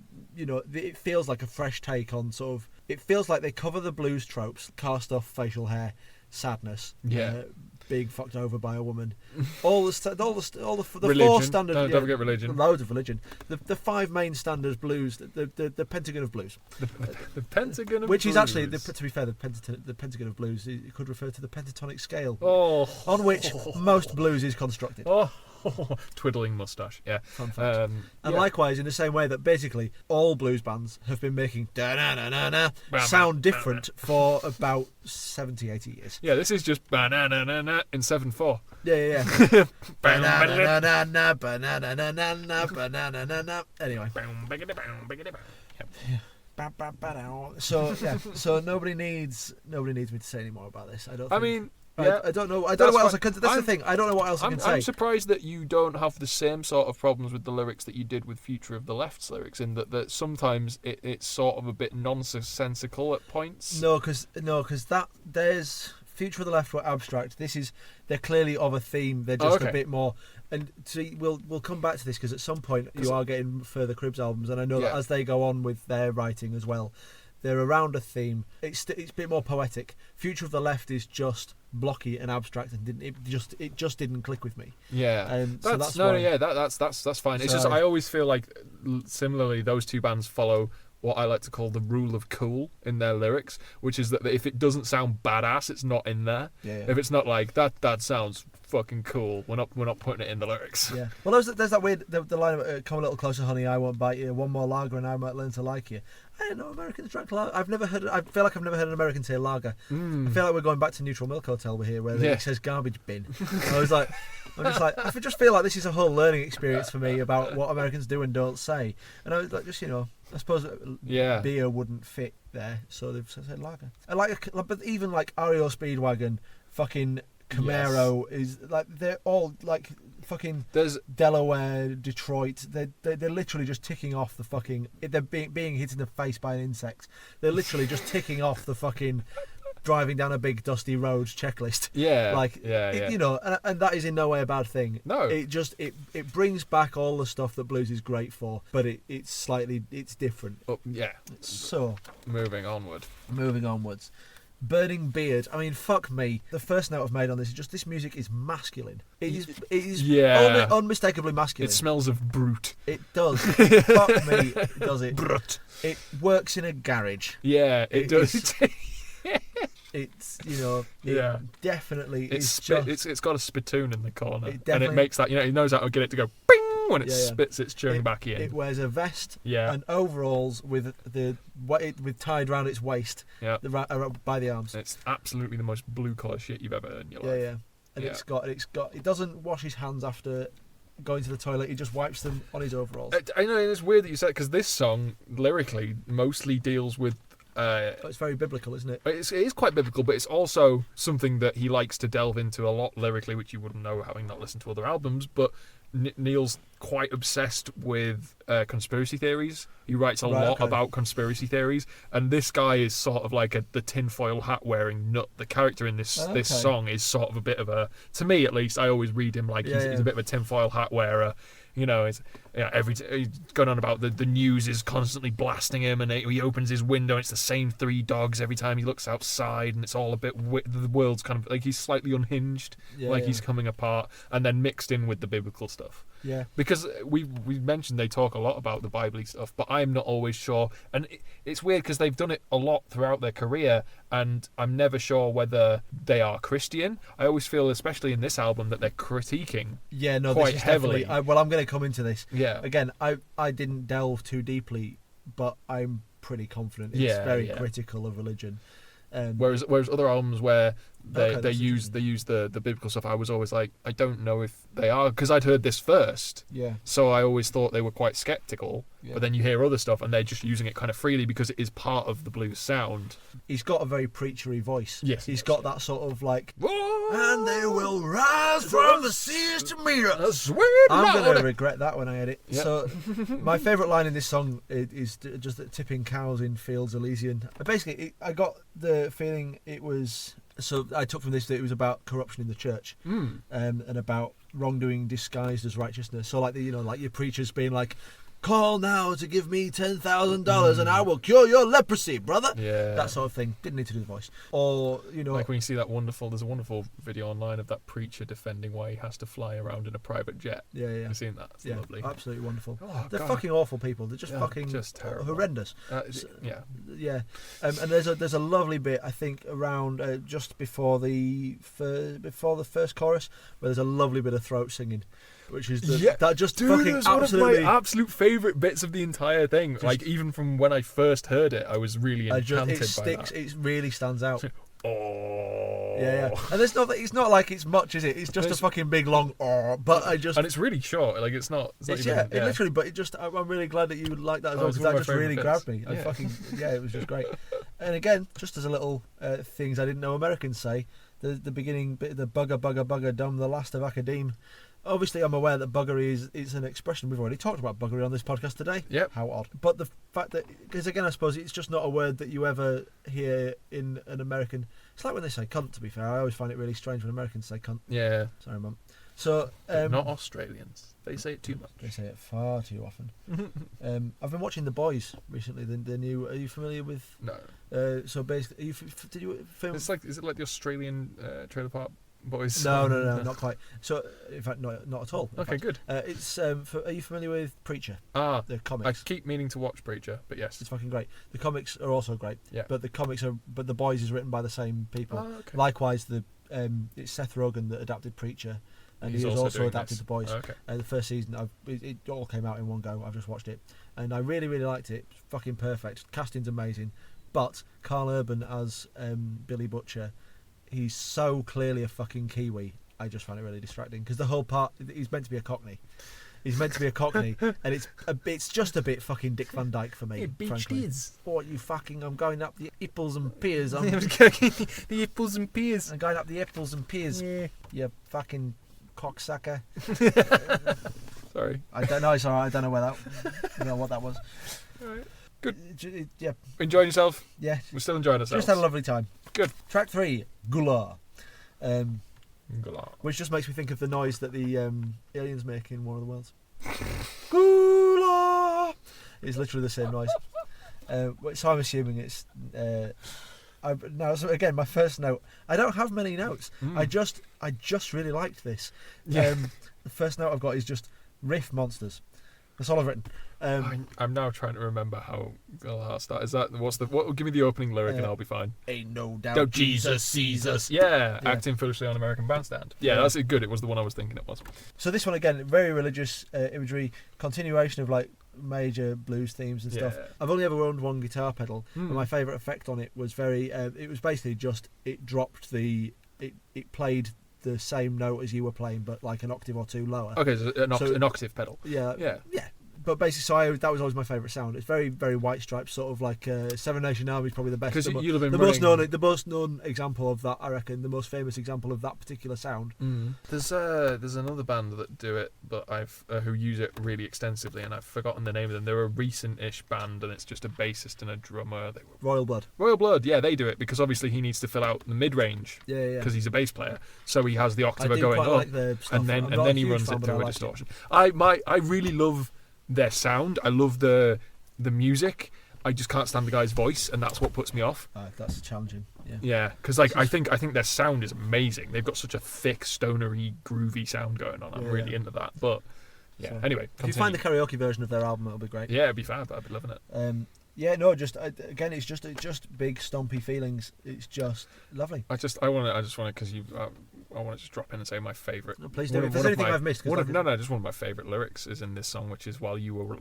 it feels like a fresh take on sort of. It feels like they cover the blues tropes: car stuff, facial hair, sadness, being fucked over by a woman, all the religion. 4 standard. Don't forget religion. Loads of religion. The 5 main standard blues. The Pentagon of Blues. The Pentagon of Which Blues. is actually, to be fair, the Pentagon of Blues. It could refer to the pentatonic scale, on which most blues is constructed. Twiddling mustache. Yeah. Fun fact. And likewise, in the same way that basically all blues bands have been making da-na-na-na-na sound different for about 70, 80 years. Yeah, this is just banana in 7/4. Yeah. Banana. Anyway. So nobody needs me to say any more about this. I don't know what else I can. That's the thing. I don't know what else I can say. I'm surprised that you don't have the same sort of problems with the lyrics that you did with Future of the Left's lyrics, in that sometimes it's sort of a bit nonsensical at points. No, because there's Future of the Left were abstract. They're clearly of a theme. They're just a bit more. And see, we'll come back to this because at some point you are getting further Cribs albums, and I know that as they go on with their writing as well, they're around a theme. It's a bit more poetic. Future of the Left is just blocky and abstract, and it just didn't click with me. Yeah, that's fine. It's just I always feel like similarly those two bands follow what I like to call the rule of cool in their lyrics, which is that if it doesn't sound badass, it's not in there. Yeah. If it's not like that sounds fucking cool, we're not putting it in the lyrics. Yeah. Well, there's that weird the line of "Come a little closer, honey, I won't bite you. One more lager, and I might learn to like you." I didn't know Americans drank lager. I feel like I've never heard an American say lager. I feel like we're going back to Neutral Milk Hotel here, where it says garbage bin. I just feel like this is a whole learning experience for me about what Americans do and don't say. And I was like, I suppose beer wouldn't fit there, so they've said lager. But even like REO Speedwagon, fucking Camaro is like they're all like fucking Delaware, Detroit. They're literally just ticking off the fucking. They're being hit in the face by an insect. They're literally just ticking off the fucking driving down a big dusty road checklist. And that is in no way a bad thing. No, it brings back all the stuff that blues is great for, but it's different. So moving onwards. Burning Beard. I mean, fuck me. The first note I've made on this is just this music is masculine. It is unmistakably masculine. It smells of brute. It does. Fuck me, does it? Brute. It works in a garage. Yeah, it does. It's definitely it's got a spittoon in the corner, and it makes that it knows how to get it to go bing when it spits its chewing back in. It wears a vest and overalls with tied around its waist by the arms. It's absolutely the most blue collar shit you've ever heard in your life. And it doesn't wash his hands after going to the toilet. He just wipes them on his overalls. I know it's weird that you said, because this song lyrically mostly deals with it's very biblical, isn't it? It is quite biblical, but it's also something that he likes to delve into a lot lyrically, which you wouldn't know having not listened to other albums. But Neil's quite obsessed with conspiracy theories. He writes a lot about conspiracy theories, and this guy is sort of like the tinfoil hat wearing nut. The character in this song is sort of a bit of a, to me at least, I always read him like he's a bit of a tinfoil hat wearer. he's going on about the news is constantly blasting him, and he opens his window and it's the same 3 dogs every time he looks outside, and it's all a bit the world's kind of like he's slightly unhinged, he's coming apart, and then mixed in with the biblical stuff. Yeah, because we mentioned they talk a lot about the Bible stuff, but I'm not always sure, and it's weird because they've done it a lot throughout their career, and I'm never sure whether they are Christian. I always feel, especially in this album, that they're critiquing quite this is heavily. Well, I'm going to come into this. Yeah. Again, I didn't delve too deeply, but I'm pretty confident it's very critical of religion. Whereas other albums where they use the biblical stuff, I was always like, I don't know if they are, because I'd heard this first. Yeah. So I always thought they were quite skeptical. Yeah. But then you hear other stuff and they're just using it kind of freely because it is part of the blues sound. He's got a very preachery voice. Yes. He's got that sort of like, and they will rise from the seas to meet us. I'm going to regret that when I edit. Yep. So my favourite line in this song is just that tipping cows in fields Elysian. Basically, I got the feeling it was... So I took from this that it was about corruption in the church, and about wrongdoing disguised as righteousness. So like like your preachers being like, "Call now to give me $10,000 and I will cure your leprosy, brother." Yeah, that sort of thing. Didn't need to do the voice. Or like when you see that there's a wonderful video online of that preacher defending why he has to fly around in a private jet. Yeah. You've seen that? It's lovely. Absolutely wonderful. Oh, they're fucking awful people. They're just terrible. Horrendous. Yeah. And there's a lovely bit, I think, around just before the first chorus, where there's a lovely bit of throat singing, which is that just fucking absolutely... one of my absolute favourite bits of the entire thing. Like, even from when I first heard it, I was really enchanted by that. It really stands out. Oh. Yeah. And it's not like it's much, is it? It's just a fucking big long but I just... And it's really short. Like, it's not even... It literally, but I'm really glad that you would like that as well, because that just really grabbed me. It was just great. And again, just as a little things I didn't know Americans say, the beginning bit, the bugger dumb, the last of academe. Obviously, I'm aware that buggery is an expression. We've already talked about buggery on this podcast today. Yep. How odd. But the fact that, because again, I suppose it's just not a word that you ever hear in an American. It's like when they say cunt, to be fair. I always find it really strange when Americans say cunt. Yeah. Sorry, Mum. So, not Australians. They say it too much. They say it far too often. I've been watching The Boys recently. The new. Are you familiar with? No. So basically, did you film? Is it like the Australian Trailer Park Boys? No, not quite. So, in fact, not at all. Okay, good. It's. Are you familiar with Preacher? The comics. I keep meaning to watch Preacher, but yes, it's fucking great. The comics are also great. Yeah. But The Boys is written by the same people. Oh, okay. Likewise, it's Seth Rogen that adapted Preacher, and he has also adapted The Boys. Oh, okay. The first season, it all came out in one go. I've just watched it, and I really, really liked it. It's fucking perfect. Casting's amazing, but Carl Urban as Billy Butcher. He's so clearly a fucking Kiwi. I just find it really distracting because the whole part, he's meant to be a Cockney. And it's just a bit fucking Dick Van Dyke for me. Frankly. What you fucking? I'm going up the Ipples and Piers. The Ipples and Piers. I'm going up the Ipples and Piers. Yeah. You fucking cocksucker. Sorry. I don't know. It's alright. I don't know what that was. All right. Good. Yeah. Enjoying yourself? Yeah. We're still enjoying ourselves. Just had a lovely time. Good. Track 3, Gula. Gula. Which just makes me think of the noise that the aliens make in War of the Worlds. Gula! It's literally the same noise. So I'm assuming it's... so again, my first note. I don't have many notes. I just really liked this. The first note I've got is just riff monsters. That's all I've written. I'm now trying to remember how Gula starts. Give me the opening lyric and I'll be fine. Ain't no doubt Jesus sees us. Yeah, acting foolishly on American Bandstand. Yeah, that's good. It was the one I was thinking it was. So this one again, very religious imagery, continuation of like major blues themes and stuff. I've only ever owned one guitar pedal, and my favourite effect on it was it was basically just it dropped it played the same note as you were playing, but like an octave or two lower. Okay, so an octave pedal. Yeah. But basically, that was always my favourite sound. It's very, very White Stripes, sort of like Seven Nation Army is probably the best. Because you'll have been the most known example of that, I reckon, the most famous example of that particular sound. There's another band that do it, but who use it really extensively, and I've forgotten the name of them. They're a recent-ish band, and it's just a bassist and a drummer. Royal Blood. Royal Blood, yeah, they do it because obviously he needs to fill out the mid-range. Yeah. Because he's a bass player, so he has the octave going up, like the and then he runs it through a distortion. I really love their sound. I love the music. I just can't stand the guy's voice, and that's what puts me off. That's challenging. Yeah. Yeah, because like I think their sound is amazing. They've got such a thick, stonery, groovy sound going on. I'm really into that. But yeah, So, anyway, if you find the karaoke version of their album, it'll be great. yeah, it'd be fab. I'd be loving it. Again, it's just big stompy feelings. It's just lovely. I just want to because I want to just drop in and say my favourite. No, please do. If there's anything I've missed, just one of my favourite lyrics is in this song, which is while you were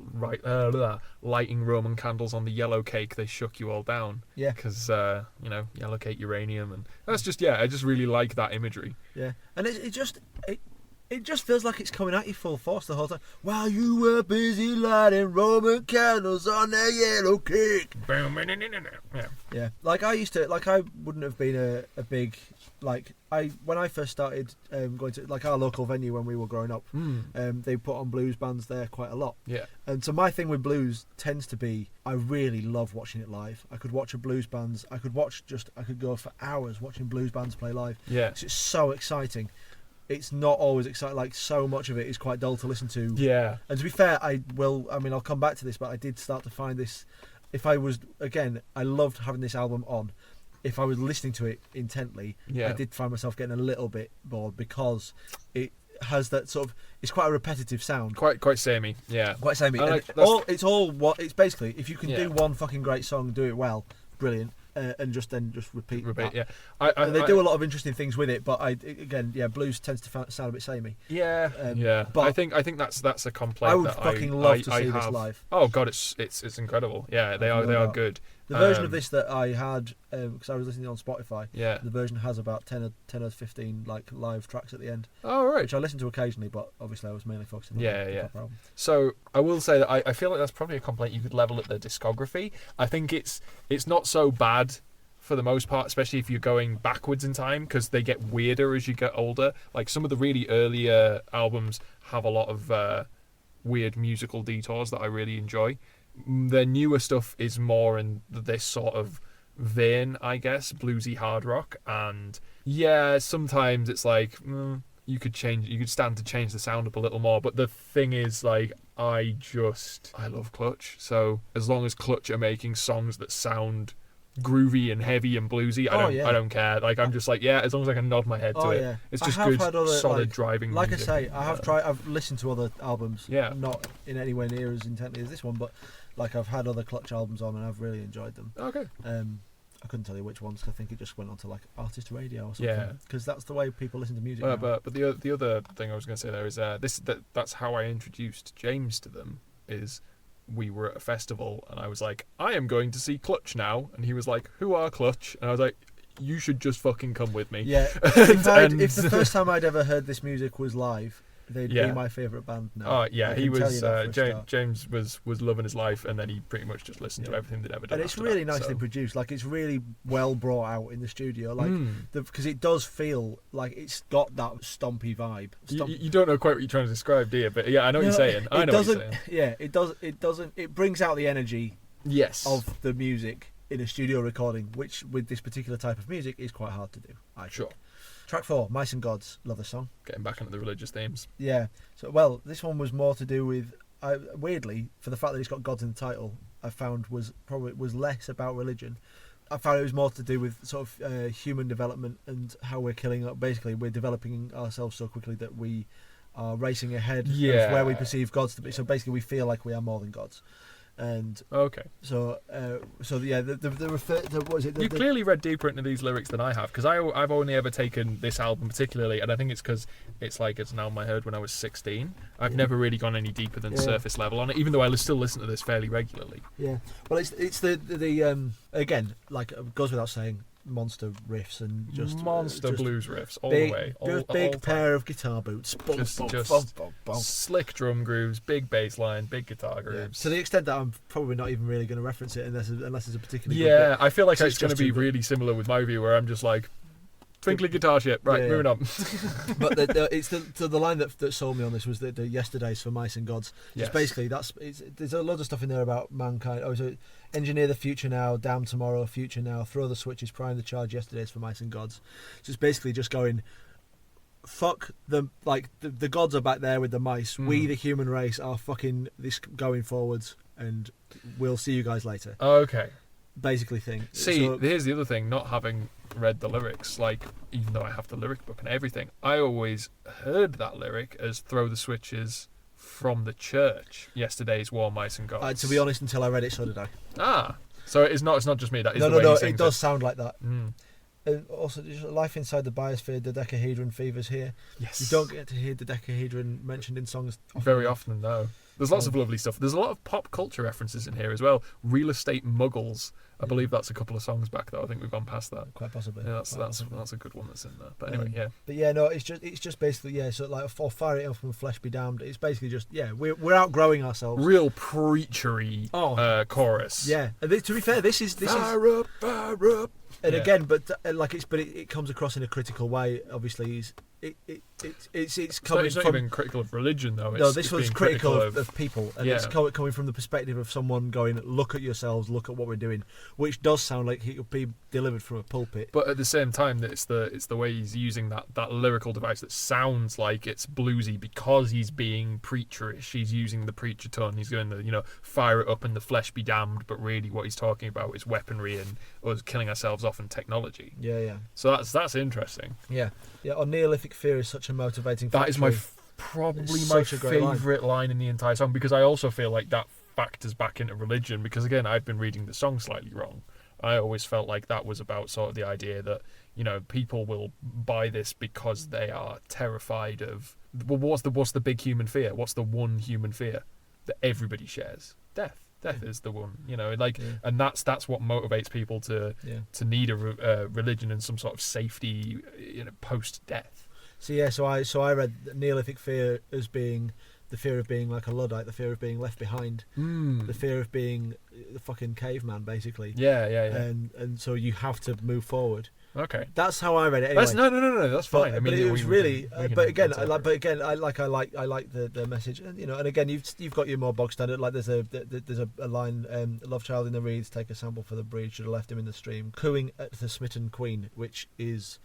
lighting Roman candles on the yellow cake, they shook you all down. Yeah. Because yellow cake, uranium, and that's just I just really like that imagery. Yeah, and it just feels like it's coming at you full force the whole time. While you were busy lighting Roman candles on that yellow cake. Yeah. Like I wouldn't have been a big when I first started going to like our local venue when we were growing up. They put on blues bands there quite a lot. Yeah. And so my thing with blues tends to be I really love watching it live. I could watch a blues bands. I could go for hours watching blues bands play live. Yeah. It's so exciting. It's not always exciting. Like so much of it is quite dull to listen to. Yeah. And to be fair, I'll come back to this, but I did start to find this. I loved having this album on. If I was listening to it intently, I did find myself getting a little bit bored because it has that sort of. It's quite a repetitive sound. Quite samey. Yeah. Quite samey. It's basically if you can do one fucking great song, do it well, brilliant. And just repeat that. Yeah. They do a lot of interesting things with it, but blues tends to sound a bit samey. Yeah, But I think that's a complaint. I would fucking love to see this live. Oh god, it's incredible. Yeah, they are good. The version of this that I had because I was listening on Spotify. Yeah. The version has about 10 or 15 like live tracks at the end. Oh right. Which I listen to occasionally, but obviously I was mainly focusing on the proper album. So I will say that I feel like that's probably a complaint you could level at their discography. I think it's not so bad for the most part, especially if you're going backwards in time, because they get weirder as you get older. Like some of the really earlier albums have a lot of weird musical detours that I really enjoy. Their newer stuff is more in this sort of vein, I guess, bluesy hard rock, and sometimes it's like you could stand to change the sound up a little more. But the thing is, like, I love Clutch, so as long as Clutch are making songs that sound groovy and heavy and bluesy, I don't care. Like I'm just like as long as I can nod my head to it. Yeah. It's just good, solid driving. Like music. I say, I've listened to other albums. Yeah. Not in anywhere near as intently as this one, but like I've had other Clutch albums on and I've really enjoyed them. Okay. I couldn't tell you which ones. I think it just went on to like artist radio or something. Yeah. Because that's the way people listen to music. But the other thing I was going to say there is that's how I introduced James to them. Is we were at a festival and I was like, I am going to see Clutch now, and he was like, who are Clutch? And I was like, you should just fucking come with me. Yeah. If the first time I'd ever heard this music was live, they'd be my favourite band now. Oh yeah, he was. James was loving his life, and then he pretty much just listened to everything they'd ever done. And it's really nicely produced. Like it's really well brought out in the studio. Like because it does feel like it's got that stompy vibe. You don't know quite what you're trying to describe, do you? But yeah, I know what you're saying. I know what you're saying. Yeah, it does. It doesn't. It brings out the energy. Yes. Of the music in a studio recording, which with this particular type of music is quite hard to do. Sure. Track 4, Mice and Gods. Love this song. Getting back into the religious themes. Yeah. So, this one was more to do with, weirdly, for the fact that it's got gods in the title, I found was less about religion. I found it was more to do with sort of human development and how we're killing up. Basically, we're developing ourselves so quickly that we are racing ahead of where we perceive gods to be. So basically, we feel like we are more than gods. And okay, so what is it? You clearly read deeper into these lyrics than I have, because I've only ever taken this album particularly, and I think it's because it's now in my head when I was 16. I've never really gone any deeper than surface level on it, even though I still listen to this fairly regularly. Yeah, well, it's the again, like it goes without saying, monster riffs and just blues riffs all the way. Big pair of guitar boots. Slick drum grooves, big bass line, big guitar grooves. To the extent that I'm probably not even really going to reference it unless it's a particularly good bit. I feel like it's going to be really similar with my view, where I'm just like, twinkly guitar shit. Right, moving on. But it's the line that sold me on this was the Yesterdays for Mice and Gods. Yes. Basically, there's a lot of stuff in there about mankind. So engineer the future now, damn tomorrow, future now, throw the switches, prime the charge, yesterdays for mice and gods. So it's basically just going, fuck the the gods are back there with the mice. We, the human race, are fucking this going forwards, and we'll see you guys later. Okay. Basically thing. See, So, here's the other thing, not having read the lyrics, like, even though I have the lyric book and everything, I always heard that lyric as throw the switches from the church, yesterday's war mice and gods. to be honest, until I read it, so did I. Ah, so it's not just me, that is the way No, he sings it does sound like that. Mm. Also, just life inside the biosphere, the dodecahedron fever's here. Yes. You don't get to hear the dodecahedron mentioned in songs Very often, no. There's lots of lovely stuff. There's a lot of pop culture references in here as well. Real estate muggles. I believe that's a couple of songs back, though. I think we've gone past that. Quite possibly. Yeah, that's a good one that's in there. But anyway, yeah. But yeah, no, it's just basically so like or fire it up and flesh be damned. It's basically just we're outgrowing ourselves. Real preachery chorus. Yeah, and to be fair, this is Fire up. and Yeah. again, but it comes across in a critical way. Obviously, it's coming It's not from. even critical of religion, though. No, this it's was being critical of people, and it's Yeah. coming from the perspective of someone going, "Look at yourselves, look at what we're doing," which does sound like it could be delivered from a pulpit. But at the same time, it's the way he's using that lyrical device that sounds like it's bluesy because he's being preacherish. He's using the preacher tone. He's going fire it up and the flesh be damned. But really, what he's talking about is weaponry and us killing ourselves off in technology. Yeah. So that's interesting. Yeah. Our Neolithic fear is such a motivating factor. That is probably It's my such a great favourite line in the entire song, because I also feel like that factors back into religion, because again, I've been reading the song slightly wrong. I always felt like that was about sort of the idea that, people will buy this because they are terrified of, well, what's the big human fear? What's the one human fear that everybody shares? Death. Death is the one, and that's what motivates people to need a religion and some sort of safety, post-death. So I read Neolithic fear as being the fear of being like a Luddite, the fear of being left behind, the fear of being the fucking caveman, basically. Yeah. And so you have to move forward. Okay. That's how I read it. Anyway. No. That's fine. But it was really. But again, I like the message, and and again, you've got your more bog standard. Like there's a line, love child in the reeds, take a sample for the breed, should have left him in the stream, cooing at the smitten queen, which is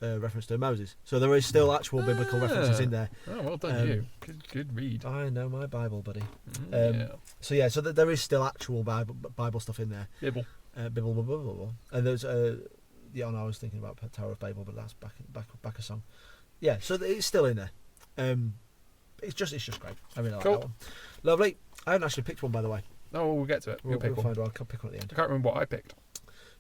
reference to Moses. So there is still actual biblical references in there. Oh, well done, you. Good read. I know my Bible, buddy. So there is still actual Bible stuff in there. Bible. And there's I was thinking about Tower of Babel, but that's back a song. Yeah, so it's still in there. It's just great. I really like that one. Lovely. I haven't actually picked one, by the way. No, we'll get to it. We'll pick one. I'll pick one at the end. I can't remember what I picked.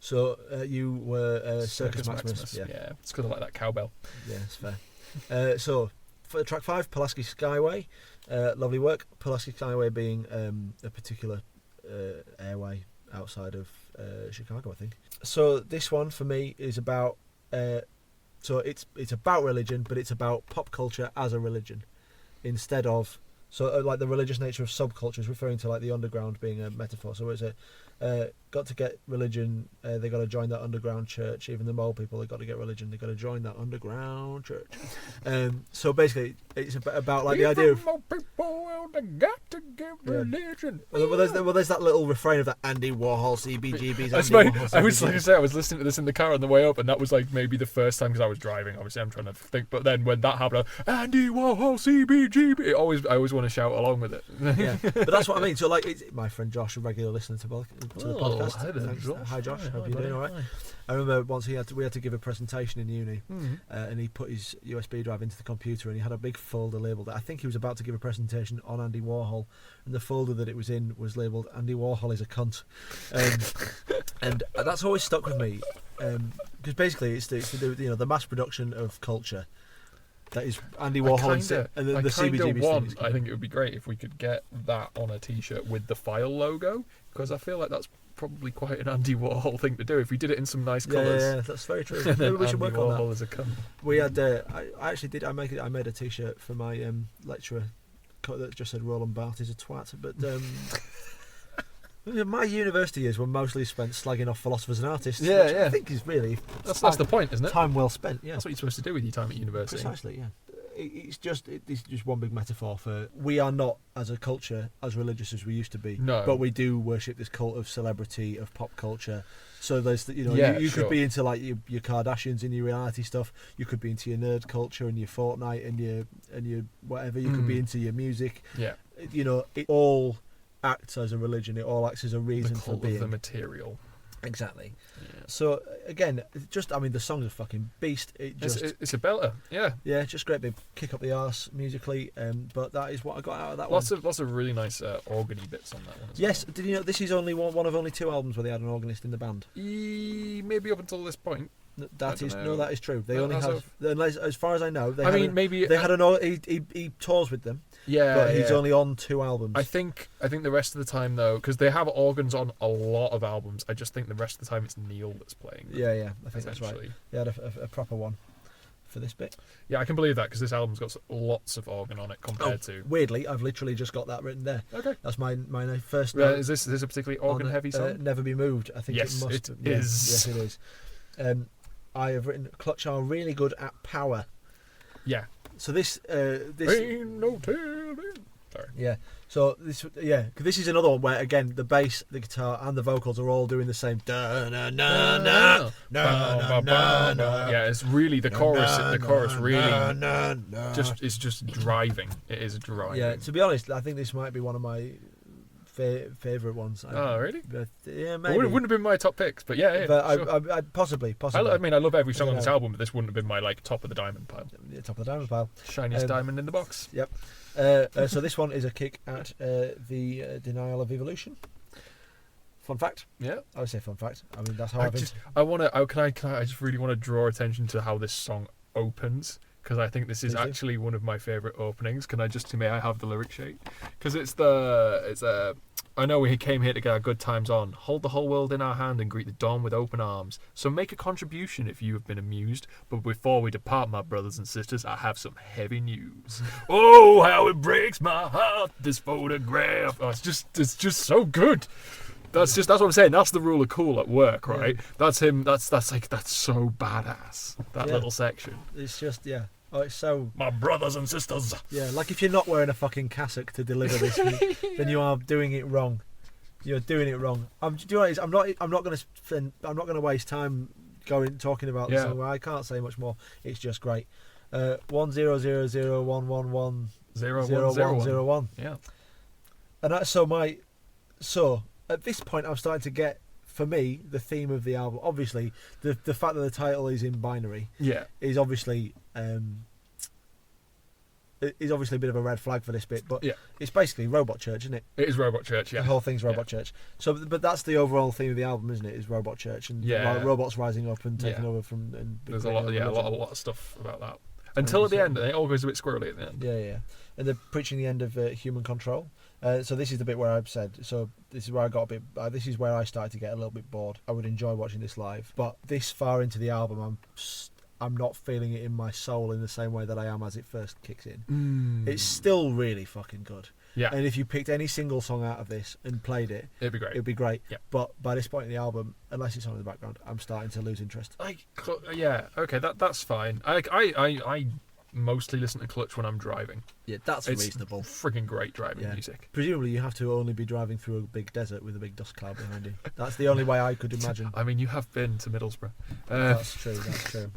So you were Circus Maximus. Yeah, it's because I like that cowbell. Yeah, it's fair. So for track 5, Pulaski Skyway, lovely work. Pulaski Skyway being a particular airway outside of Chicago, I think. So this one for me is about. So it's about religion, but it's about pop culture as a religion, instead of like the religious nature of subcultures, referring to like the underground being a metaphor. So it's got to get religion. They got to join that underground church. Even the mole people, they got to get religion. They got to join that underground church. So basically, it's about like the idea of. Mole people, they got to get religion. Well, there's that little refrain of that Andy Warhol CBGB's. I was like I say, I was listening to this in the car on the way up, and that was like maybe the first time because I was driving. Obviously, I'm trying to think, but then when that happened, Andy Warhol CBGB, I always want to shout along with it. Yeah, but that's what I mean. So like, my friend Josh, a regular listener to the podcast. Hi there, Thanks. Josh. Hi Josh, hope Hi, you're doing all right. Hi. I remember once we had to give a presentation in uni, and he put his USB drive into the computer, and he had a big folder labelled. I think he was about to give a presentation on Andy Warhol, and the folder that it was in was labelled "Andy Warhol is a cunt," and that's always stuck with me, because basically it's to do with the mass production of culture. That is Andy Warhol and then the CBGB. I think it would be great if we could get that on a T-shirt with the file logo, because I feel like that's probably quite an Andy Warhol thing to do. If we did it in some nice colours, yeah, that's very true. Maybe we should work on that. Andy Warhol is a cunt. We had. I actually did. I made a T-shirt for my lecturer that just said Roland Barthes is a twat, but. My university years were mostly spent slagging off philosophers and artists. Yeah, which yeah. I think is really That's the point, isn't it? Time well spent. Yeah, That's what you're supposed to do with your time at university. Precisely. Yeah. it's just one big metaphor for we are not as a culture as religious as we used to be. No. But we do worship this cult of celebrity, of pop culture. So there's you sure. could be into like your Kardashians and your reality stuff. You could be into your nerd culture and your Fortnite and your whatever. You could be into your music. Yeah. It all acts as a religion. It all acts as a reason The for cult being. of the material. Exactly. Yeah. So again, the song's a fucking beast. It's a belter. Yeah. Yeah, just great big kick up the arse musically. But that is what I got out of that Lots one. of really nice organy bits on that one. Yes, did you know this is only one of only 2 albums where they had an organist in the band? Maybe up until this point. That is know. That is true. They Well, only as have, of- unless, as far as I know, they I had mean, maybe they had he tours with them, yeah, but he's yeah. only on 2 albums. I think the rest of the time though, because they have organs on a lot of albums, I just think the rest of the time it's Neil that's playing. Yeah, I think that's right. essentially. They had a proper one for this bit. Yeah, I can believe that because this album's got lots of organ on it compared to. Weirdly, I've literally just got that written there. Okay. That's my first. Well, note is this a particularly on, organ-heavy song? Never Be Moved. I think Yes, it must. it Yeah, is. Yes, it is. I have written Clutch are really good at power. Yeah. So this Ain't no telling. Sorry. yeah. So this 'cause this is another one where again the bass, the guitar, and the vocals are all doing the same. Da na na na na na na. Yeah, it's really the chorus. The chorus really just. it's just driving. It is driving. Yeah. To be honest, I think this might be one of my favorite ones. Oh, really? But, yeah, It maybe. wouldn't have been my top picks, but yeah. But sure. I possibly. I mean, I love every song on this Yeah. album, but this wouldn't have been my like top of the diamond pile. Top of the diamond pile. Shiniest diamond in the box. Yep. So this one is a kick at the denial of evolution. Fun fact. Yeah. I would say fun fact. I mean, that's how I've. I just really want to draw attention to how this song opens because I think this is Please do. actually one of my favorite openings. May I have the lyric sheet? Because I know we came here to get our good times on. Hold the whole world in our hand and greet the dawn with open arms. So make a contribution if you have been amused. But before we depart, my brothers and sisters, I have some heavy news. Oh, how it breaks my heart, this photograph. Oh, it's just so good. That's what I'm saying. That's the rule of cool at work, right? Yeah. That's him. That's so badass. That Yeah. little section. It's just Oh, it's so. My brothers and sisters. Yeah, like if you're not wearing a fucking cassock to deliver this, then you are doing it wrong. You're doing it wrong. Do you know what it is? I'm not going to waste time talking about the song. I can't say much more. It's just great. 1000110101. Yeah. And that's so at this point I'm starting to get, for me, the theme of the album. Obviously, the fact that the title is in binary is obviously a bit of a red flag for this bit, but it's basically Robot Church, isn't it? It is Robot Church, yeah. The whole thing's Robot Church. So, but that's the overall theme of the album, isn't it? Is Robot Church and like, robots rising up and taking over from. And there's a lot of stuff about that. Until at the end, it all goes a bit squirrely at the end. Yeah. And they're preaching the end of human control. So this is the bit where I've said. So this is where I got a bit. This is where I started to get a little bit bored. I would enjoy watching this live, but this far into the album, I'm not feeling it in my soul in the same way that I am as it first kicks in. It's still really fucking good. Yeah. And if you picked any single song out of this and played it, it'd be great. It'd be great. Yeah. But by this point in the album, unless it's on in the background, I'm starting to lose interest. Okay, that's fine. I mostly listen to Clutch when I'm driving. Yeah, that's it's reasonable. Freaking great driving music. Presumably, you have to only be driving through a big desert with a big dust cloud behind you. That's the only way I could imagine. I mean, you have been to Middlesbrough. That's true.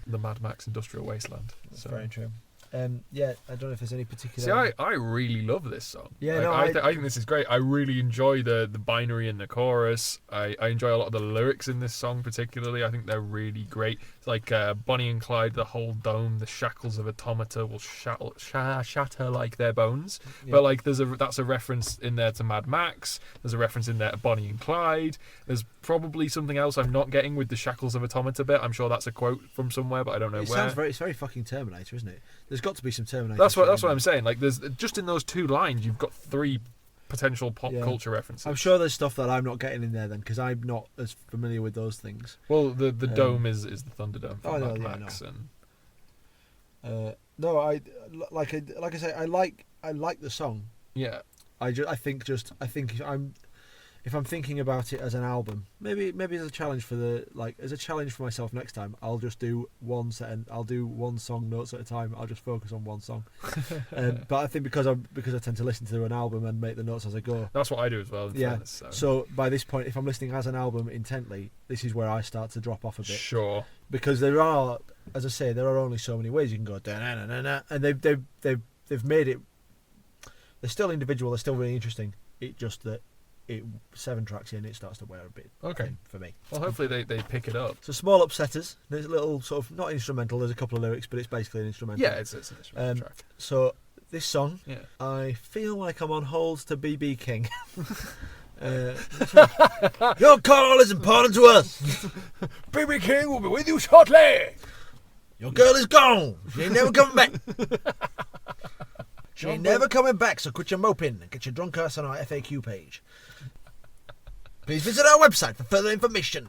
The Mad Max Industrial Wasteland. That's very true. I don't know if there's any particular. See, I really love this song. Yeah, I think this is great. I really enjoy the binary in the chorus. I enjoy a lot of the lyrics in this song, particularly. I think they're really great. It's like Bonnie and Clyde, the whole dome, the shackles of automata will shatter like their bones. Yeah. But like, that's a reference in there to Mad Max. There's a reference in there to Bonnie and Clyde. There's probably something else I'm not getting with the shackles of automata bit. I'm sure that's a quote from somewhere, but I don't know where. It's very fucking Terminator, isn't it? There's got to be some Terminator. That's what I'm saying. Like, there's just in those 2 lines, you've got 3 potential pop culture references. I'm sure there's stuff that I'm not getting in there then, because I'm not as familiar with those things. Well, the dome is the Thunderdome from Mad Max, and no, I say I like the song. Yeah. I think if I'm thinking about it as an album, maybe as a challenge as a challenge for myself next time, I'll just do one set and I'll do one song notes at a time. I'll just focus on one song. But I think because I tend to listen to an album and make the notes as I go. That's what I do as well. In fairness, so by this point, if I'm listening as an album intently, this is where I start to drop off a bit. Sure. Because there are, as I say, there are only so many ways you can go da-na-na-na-na, and they've made it. They're still individual. They're still really interesting. It just that 7 tracks in, it starts to wear a bit. Okay. For me. Well, hopefully they pick it up. So Small Upsetters. There's a little sort of not instrumental. There's a couple of lyrics, but it's basically an instrumental. Yeah, it's an instrumental track. So this song, Yeah. I feel like I'm on hold to BB King. Your call is important to us. BB King will be with you shortly. Your girl is gone. She ain't never coming back. She ain't never coming back, so quit your moping and get your drunk ass on our FAQ page. Please visit our website for further information.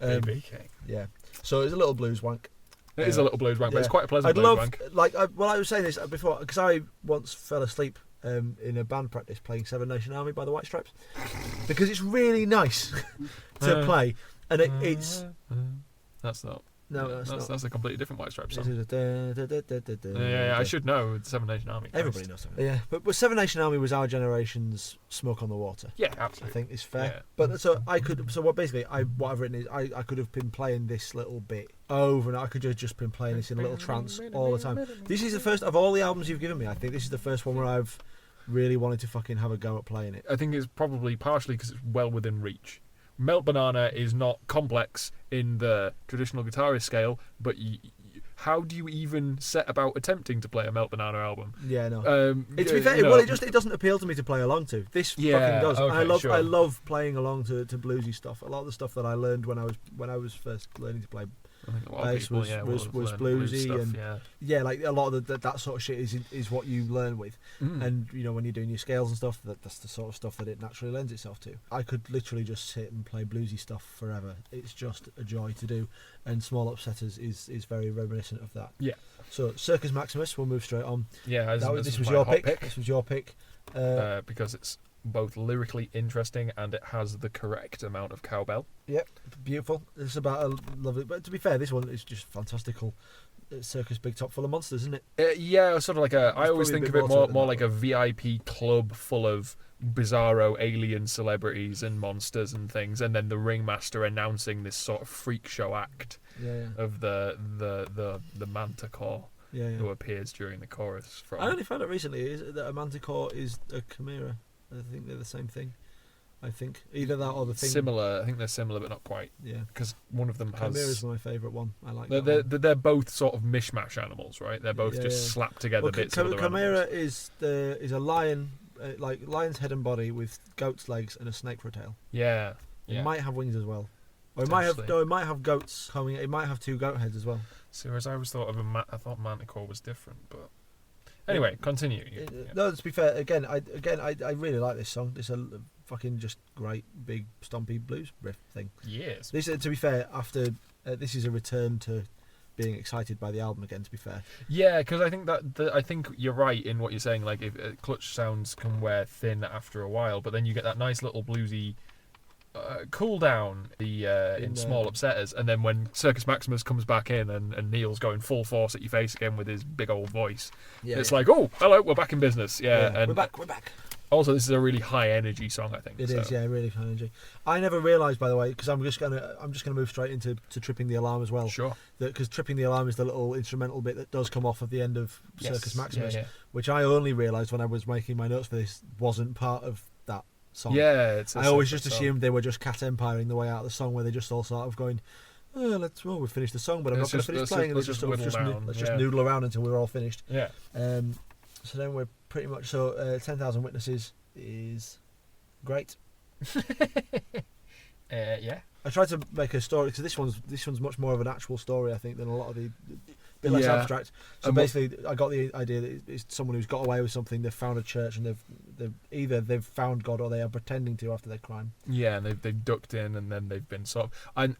BB King. Yeah. So it's a little blues wank. It is a little blues wank, but it's quite a pleasant I'd blues love, wank. I was saying this before, because I once fell asleep in a band practice playing Seven Nation Army by the White Stripes, because it's really nice to play, and it's... That's not... No, that's a completely different White Stripes song. Yeah, I should know. Seven Nation Army. Everybody knows Seven Nation. Yeah, but Seven Nation Army was our generation's Smoke on the Water. Yeah, I absolutely. think it's fair. Yeah. But so what I've written is I could have been playing this little bit over, and I could have just been playing this in a little trance all the time. This is the first of all the albums you've given me. I think this is the first one where I've really wanted to fucking have a go at playing it. I think it's probably partially because it's well within reach. Melt Banana is not complex in the traditional guitarist scale, but how do you even set about attempting to play a Melt Banana album? Yeah, no. To be fair, it doesn't appeal to me to play along to. This fucking does. Okay, I love playing along to bluesy stuff. A lot of the stuff that I learned when I was first learning to play I think a lot bass of people, was learn bluesy, stuff, and like a lot of that sort of shit is what you learn with. And when you're doing your scales and stuff, that's the sort of stuff that it naturally lends itself to. I could literally just sit and play bluesy stuff forever. It's just a joy to do, and Small Upsetters is very reminiscent of that. Yeah. So Circus Maximus, we'll move straight on. Yeah, this was your pick. This was your pick because it's both lyrically interesting and it has the correct amount of cowbell. Yep, beautiful. It's about a lovely. But to be fair, this one is just fantastical. Circus Big Top full of monsters, isn't it? Yeah, sort of like I always think of it more like that. a VIP club full of bizarro alien celebrities and monsters and things, and then the ringmaster announcing this sort of freak show act of the manticore who appears during the chorus. I only found out recently that a manticore is a chimera. I think they're the same thing. I think either that or the thing. Similar. I think they're similar, but not quite. Yeah. Because one of them has. Chimera's my favourite one. I like. They're both sort of mishmash animals, right? They're both slapped together bits of other Chimera animals. is a lion, like lion's head and body with goat's legs and a snake for a tail. Yeah. It might have wings as well. Or it might have. No, it might have goats coming. It might have 2 goat heads as well. So whereas I always thought I thought manticore was different, but. Anyway, continue. No, to be fair, again, I really like this song. It's a fucking just great big stompy blues riff thing. Yes. This, to be fair, after this is a return to being excited by the album again. To be fair. Yeah, because I think I think you're right in what you're saying. Like, if Clutch sounds can wear thin after a while, but then you get that nice little bluesy. Cool down in Small Upsetters, and then when Circus Maximus comes back in and Neil's going full force at your face again with his big old voice, it's like, oh, hello, we're back in business. And we're back. Also, this is a really high energy song, I think. It is, really high energy. I never realised, by the way, because I'm just gonna move straight into Tripping the Alarm as well. Sure. Because Tripping the Alarm is the little instrumental bit that does come off at the end of Circus Maximus, which I only realised when I was making my notes for this wasn't part of that song. Yeah, I always just assumed they were just cat empiring the way out of the song, where they just all sort of going, we've finished the song, but I'm not going to finish playing, and just noodle around until we're all finished. Yeah. So then we're pretty much 10,000 Witnesses is great. Yeah. I tried to make a story because this one's much more of an actual story, I think, than a lot of the bit less abstract. So basically, I got the idea that it's someone who's got away with something. They've found a church and they've either they've found God or they are pretending to after their crime. Yeah, and they've ducked in, and then they've been sort of.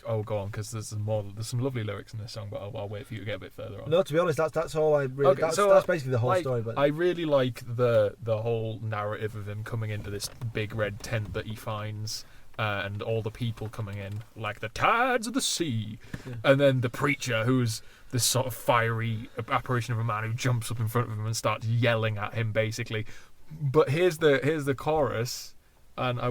I'll go on because there's some lovely lyrics in this song, but I'll wait for you to get a bit further on. No, to be honest, that's all I really. Okay, that's basically the whole story. But I really like the whole narrative of him coming into this big red tent that he finds. And all the people coming in, like the tides of the sea. Yeah. And then the preacher, who's this sort of fiery apparition of a man who jumps up in front of him and starts yelling at him, basically. But here's the chorus, and I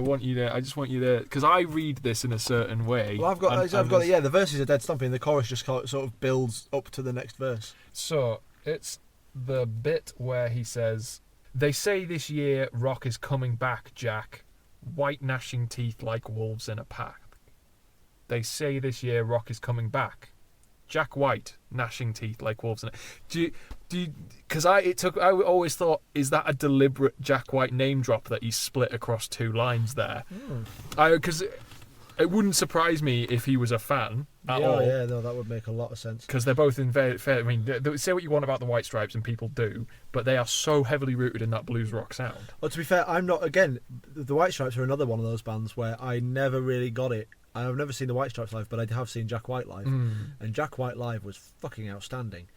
just want you to, because I read this in a certain way. Well, I've got it. Yeah, the verses are dead stumping. The chorus just sort of builds up to the next verse. So it's the bit where he says, "They say this year rock is coming back, Jack. White gnashing teeth like wolves in a pack. They say this year rock is coming back. Jack White, gnashing teeth like wolves in a..." Do you? Because I always thought, is that a deliberate Jack White name drop that he's split across two lines there? Because it wouldn't surprise me if he was a fan at all. Yeah, no, that would make a lot of sense. Because they're both in very fair. I mean, say what you want about the White Stripes, and people do, but they are so heavily rooted in that blues rock sound. Well, to be fair, I'm not. Again, the White Stripes are another one of those bands where I never really got it. I've never seen the White Stripes live, but I have seen Jack White live, and Jack White live was fucking outstanding.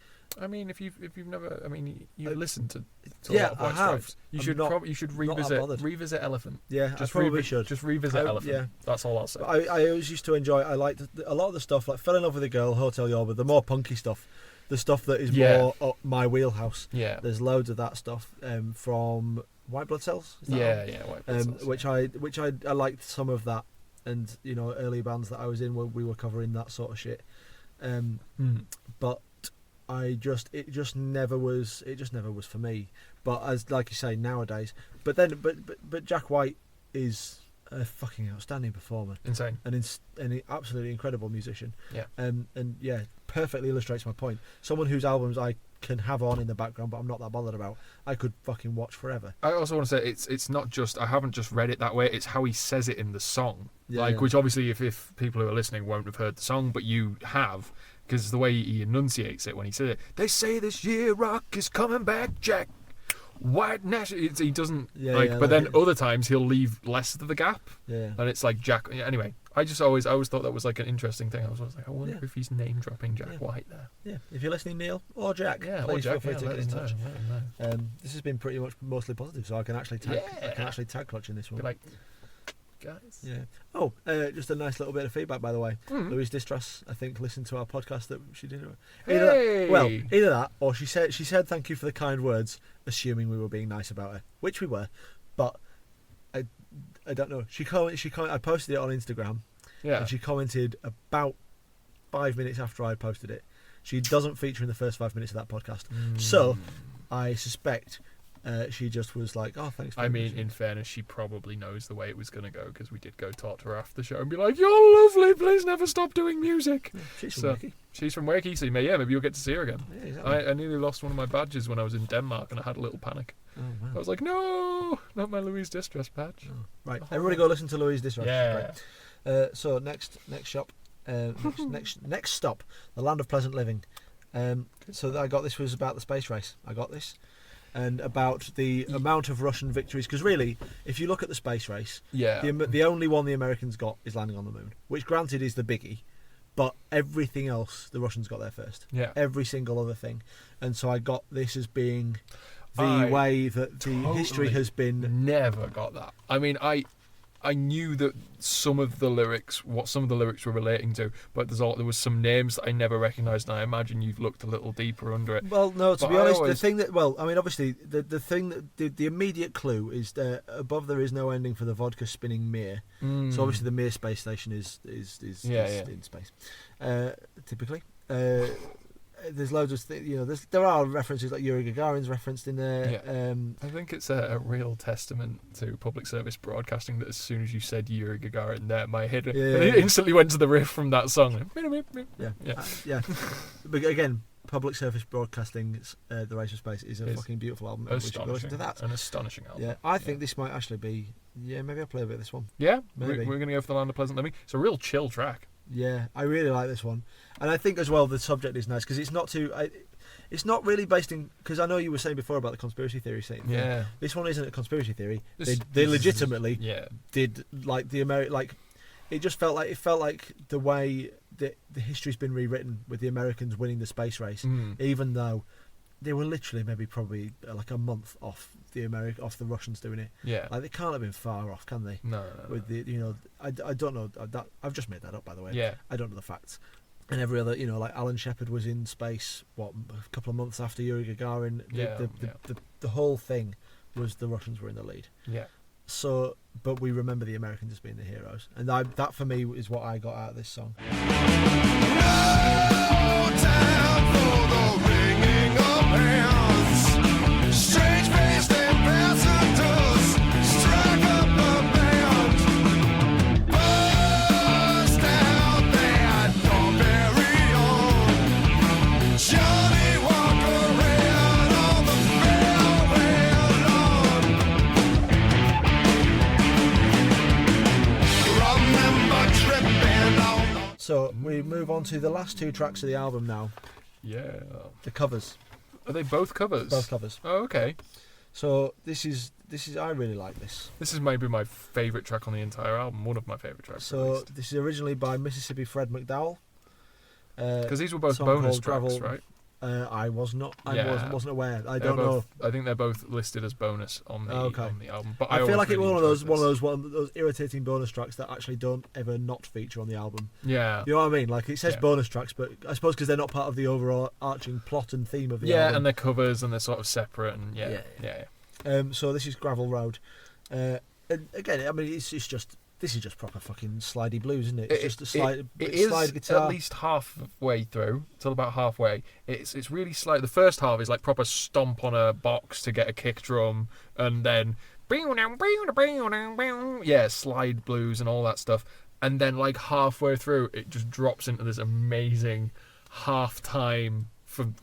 I mean, if you've never, I mean, you listened to a yeah, lot of White I have. Stripes. You should revisit Elephant. Yeah, I probably should. Just revisit Elephant. Yeah, that's all I'll say. I always used to enjoy. I liked a lot of the stuff, like Fell in Love with a Girl, Hotel Yorba, the more punky stuff, the stuff that is more up my wheelhouse. Yeah, there's loads of that stuff from White Blood Cells. White Blood Cells. Which I liked some of that, and early bands that I was in where we were covering that sort of shit. But it just never was for me. But as like you say, nowadays. But Jack White is a fucking outstanding performer. Insane. And an absolutely incredible musician. Yeah. And yeah, perfectly illustrates my point. Someone whose albums I can have on in the background, but I'm not that bothered about. I could fucking watch forever. I also want to say it's not just, I haven't just read it that way. It's how he says it in the song. Which obviously if people who are listening won't have heard the song, but you have. Because it's the way he enunciates it when he says it. They say this year rock is coming back, Jack. White national. He doesn't but then other times he'll leave less of the gap. Yeah. And it's like Jack. Anyway, I always thought that was like an interesting thing. I was like, I wonder if he's name dropping Jack White there. Yeah. If you're listening, Neil or Jack, please feel free to get in touch. Know. This has been pretty much mostly positive, so I can actually tag clutch in this one. Be like, guys. Yeah. Oh, just a nice little bit of feedback, by the way. Louise Distress, I think, listened to our podcast that she did. Either that, or she said thank you for the kind words, assuming we were being nice about her, which we were, but I don't know. She I posted it on Instagram, and she commented about 5 minutes after I posted it. She doesn't feature in the first 5 minutes of that podcast, so I suspect. She just was like, "Oh, thanks." I mean, in fairness, she probably knows the way it was going to go because we did go talk to her after the show and be like, "You're lovely. Please never stop doing music." Yeah, she's from Wakey. She's from Wakey, so maybe you'll get to see her again. Yeah, exactly. I nearly lost one of my badges when I was in Denmark and I had a little panic. Oh, wow. I was like, "No, not my Louise Distress badge." Oh. Right, everybody go listen to Louise Distress. Yeah. Right. So next shop, next stop, the Land of Pleasant Living. So I got this was about the space race. I got this. And about the amount of Russian victories, because really, if you look at the space race, the only one the Americans got is landing on the moon, which granted is the biggie, but everything else the Russians got there first. Yeah. Every single other thing, and so I got this as being the way that the history has been. Never got that. I mean, I knew that what some of the lyrics were relating to, but there was some names that I never recognised, and I imagine you've looked a little deeper under it. Well, no, to be honest, the thing that, obviously, the thing that the immediate clue is that above there is no ending for the vodka spinning Mir. So obviously the Mir space station is in space, typically. There's loads of there are references like Yuri Gagarin's referenced in there. Yeah. I think it's a real testament to public service broadcasting that as soon as you said Yuri Gagarin there, my head instantly went to the riff from that song. Yeah. But again, public service broadcasting, The Race of Space is a fucking beautiful album. We should go listen to that. An astonishing album. Yeah, I think this might actually be. Yeah, maybe I'll play a bit of this one. Yeah, maybe. We're going to go for the Land of Pleasant Living. It's a real chill track. Yeah, I really like this one, and I think as well the subject is nice because it's not too. It's not really based in, because I know you were saying before about the conspiracy theory thing. Yeah. This one isn't a conspiracy theory. This They is- legitimately Yeah. did like the it just felt like the way that the history's been rewritten with the Americans winning the space race, even though they were literally probably like a month off the Russians doing it. Yeah. Like they can't have been far off, can they? No. With the I don't know that I've just made that up, by the way. Yeah. I don't know the facts. And every other, like Alan Shepard was in space a couple of months after Yuri Gagarin. The whole thing was the Russians were in the lead. Yeah. So, but we remember the Americans as being the heroes, and that for me is what I got out of this song. So we move on to the last two tracks of the album now. Yeah. The covers. Are they both covers? Both covers. Oh, okay. So this is I really like this. This is maybe my favourite track on the entire album. One of my favourite tracks. So this is originally by Mississippi Fred McDowell. Because these were both song bonus called tracks, Gravel. right? I was not. I Yeah. wasn't aware. I They're don't know. both, I think they're both listed as bonus on the album. But I feel always like it's really one enjoyed of those irritating bonus tracks that actually don't ever not feature on the album. this. Yeah. You know what I mean? Like it says Yeah. bonus tracks, but I suppose because they're not part of the overarching plot and theme of the Yeah, album. and they're covers and they're sort of separate and yeah. So this is Gravel Road. And again, I mean, this is just proper fucking slidey blues, isn't it? It's just a slide guitar. At least halfway through, till about halfway. It's really slight. The first half is like proper stomp on a box to get a kick drum, and then slide blues and all that stuff. And then like halfway through, it just drops into this amazing half-time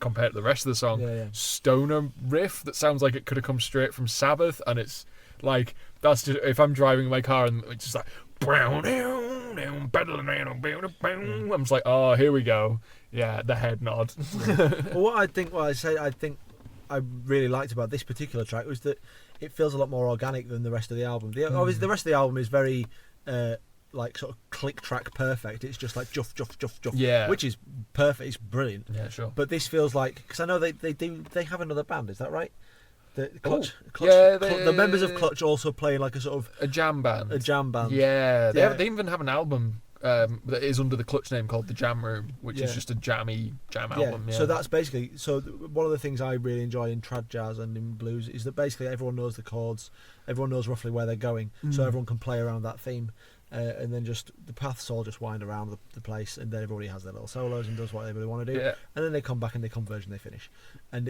compared to the rest of the song. Stoner riff that sounds like it could have come straight from Sabbath, and it's like that's just if I'm driving my car and it's just like I'm just like, oh, here we go. Yeah, the head nod. Well, I think I really liked about this particular track was that it feels a lot more organic than the rest of the album. Obviously, the rest of the album is very like sort of click track perfect. It's just like juff juff juff juff, which is perfect. It's brilliant. Yeah, sure. But this feels like, because I know they have another band. Is that right? The Clutch, the members of Clutch also play like a sort of a jam band. Yeah, they even have an album that is under the Clutch name called The Jam Room, which is just a jam album. Yeah. So that's basically one of the things I really enjoy in trad jazz and in blues is that basically everyone knows the chords, everyone knows roughly where they're going, so everyone can play around that theme. And then just the paths all just wind around the place, and then everybody has their little solos and does what they really want to do. Yeah. And then they come back and they converge and they finish. And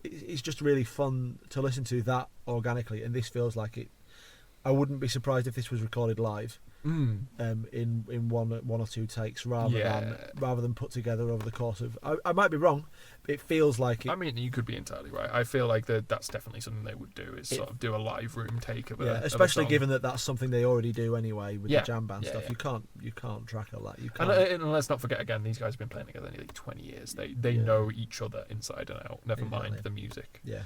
it's just really fun to listen to that organically. And this feels like it. I wouldn't be surprised if this was recorded live, in one or two takes rather than put together over the course of. I might be wrong. But it feels like it. I mean, you could be entirely right. I feel like that's definitely something they would do. Is sort of do a live room take of a especially of a given that that's something they already do anyway with the jam band stuff. Yeah. You can't track all that. You can't. And let's not forget again, these guys have been playing together nearly 20 years. They know each other inside and out. Never mind the music. Yeah.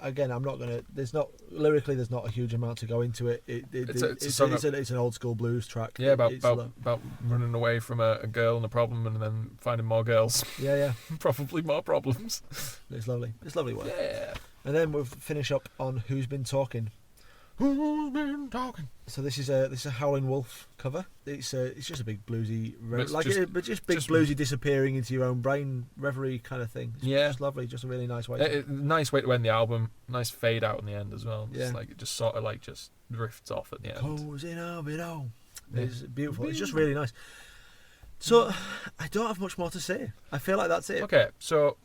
Again, I'm not gonna. There's not a huge amount to go into it. It's an old school blues track. Yeah, about running away from a girl and a problem, and then finding more girls. Yeah. Probably more problems. It's lovely. It's lovely work. Yeah. And then we'll finish up on Who's Been Talking. Who's been talking? So this is a Howlin' Wolf cover. It's just a big bluesy, big bluesy disappearing into your own brain reverie kind of thing. It's just lovely. Just a really nice way. Nice way to end the album. Nice fade out in the end as well. Yeah. It just sort of like just drifts off at the end. Goes in a bit on. It's beautiful. It's just really nice. So I don't have much more to say. I feel like that's it. Okay, so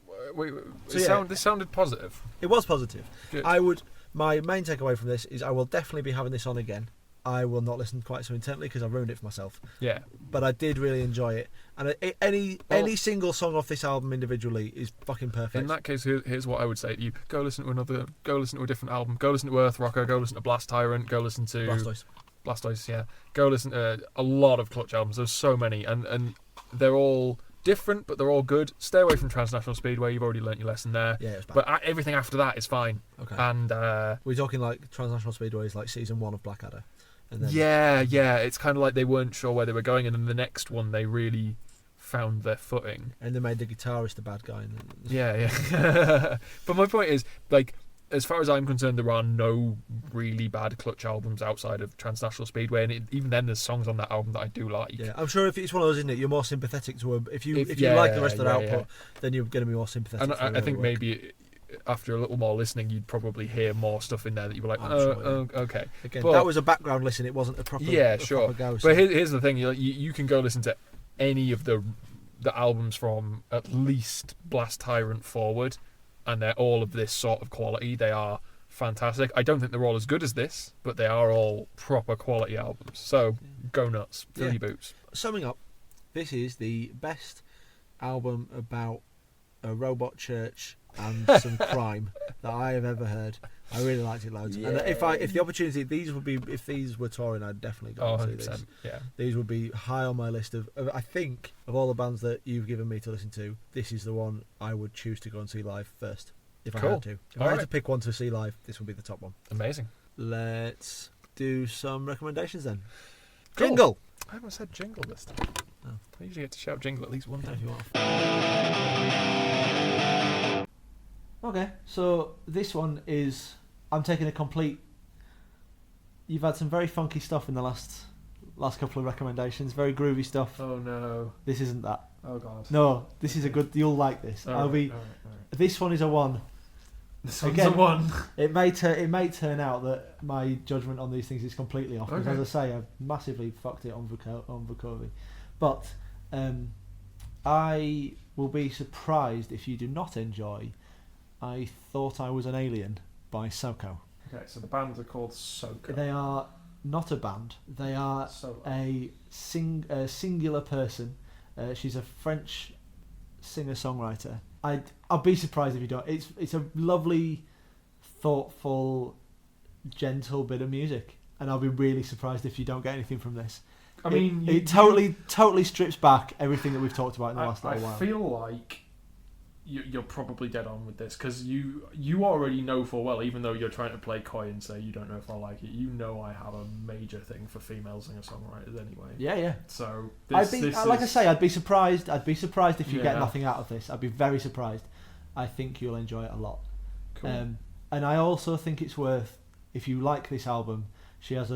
this sounded positive. It was positive. Good. My main takeaway from this is I will definitely be having this on again. I will not listen quite so intently because I ruined it for myself. Yeah. But I did really enjoy it. And any single song off this album individually is fucking perfect. In that case, here's what I would say to you. Go listen to a different album. Go listen to Earth Rocker. Go listen to Blast Tyrant. Go listen to... Blastoise, yeah. Go listen to a lot of Clutch albums. There's so many. And they're all different, but they're all good. Stay away from Transnational Speedway. You've already learnt your lesson there. Yeah, it was bad. But everything after that is fine. Okay. And we're talking like Transnational Speedway is like season 1 of Blackadder. And then, yeah. It's kind of like they weren't sure where they were going, and then the next one they really found their footing. And they made the guitarist the bad guy. Yeah. But my point is, like, as far as I'm concerned, there are no really bad Clutch albums outside of Transnational Speedway, and even then, there's songs on that album that I do like. Yeah, I'm sure if it's one of those, isn't it? You're more sympathetic to them. If you like the rest of their output, then you're going to be more sympathetic. And I think maybe after a little more listening, you'd probably hear more stuff in there that you were like, okay. Again, but that was a background listen. It wasn't a proper. Yeah, sure. Proper go, but here's the thing: you can go listen to any of the albums from at least Blast Tyrant forward, and they're all of this sort of quality. They are fantastic. I don't think they're all as good as this, but they are all proper quality albums. So go nuts, fill your boots. Summing up, this is the best album about a robot church and some crime that I have ever heard. I really liked it loads. Yeah. And if the opportunity, if these were touring, I'd definitely go and see these. Yeah. These would be high on my list of I think of all the bands that you've given me to listen to, this is the one I would choose to go and see live first. If I had to. If I had to pick one to see live, this would be the top one. Amazing. Let's do some recommendations then. Cool. Jingle! I haven't said jingle this time. Oh. I usually get to shout jingle at least one time. If you want. Okay, so this one is... I'm taking a complete... You've had some very funky stuff in the last couple of recommendations. Very groovy stuff. Oh no. This isn't that. Oh god. No, this is a good... You'll like this. All right. This one is a 1. This one's a 1. It may turn out that my judgment on these things is completely off. Because as I say, I've massively fucked it on Vukovi. But I will be surprised if you do not enjoy I Thought I Was an Alien by Soko. Okay, so the bands are called Soko. They are not a band. They are a singular person. She's a French singer-songwriter. I'll be surprised if you don't. It's a lovely, thoughtful, gentle bit of music, and I'll be really surprised if you don't get anything from this. I mean, it totally strips back everything that we've talked about in the last little while. I feel like you're probably dead on with this, because you already know full well, even though you're trying to play coy and say you don't know if I like it, you know I have a major thing for female singer-songwriters anyway. Yeah. So I'd be surprised. I'd be surprised if you get nothing out of this. I'd be very surprised. I think you'll enjoy it a lot. Cool. And I also think it's worth, if you like this album, she has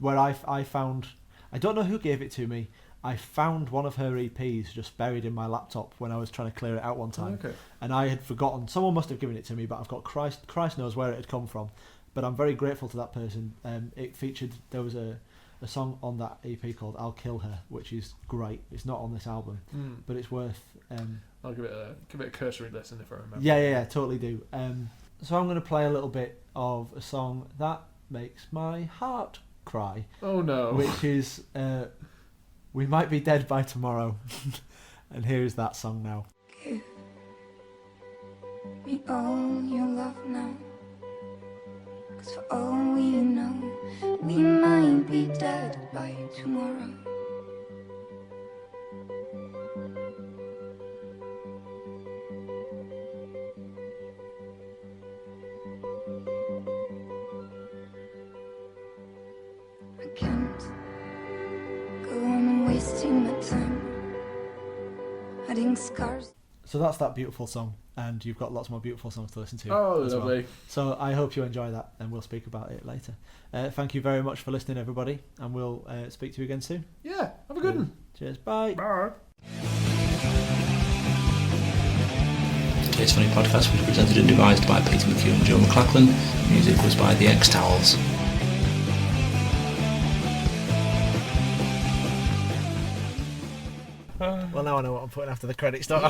where I found, I don't know who gave it to me. I found one of her EPs just buried in my laptop when I was trying to clear it out one time. Okay. And I had forgotten. Someone must have given it to me, but I've got Christ knows where it had come from. But I'm very grateful to that person. There was a song on that EP called I'll Kill Her, which is great. It's not on this album, but it's worth... I'll give it a cursory listen if I remember. Yeah, totally do. So I'm going to play a little bit of a song that makes my heart cry. Oh no. Which is... We Might Be Dead by Tomorrow. And here is that song now. Give me all your love now, 'cause for all we know, we might be dead by tomorrow. I can't go on wasting my time, adding scars. So that's that beautiful song, and you've got lots more beautiful songs to listen to. Oh, as lovely. Well. So I hope you enjoy that, and we'll speak about it later. Thank you very much for listening, everybody, and we'll speak to you again soon. Yeah, have a good one. Cheers, bye. Bye. Today's Funny podcast was presented and devised by Peter McHugh and Joe McLachlan. Music was by The X-Towels. Well, now I know what I'm putting after the credits start.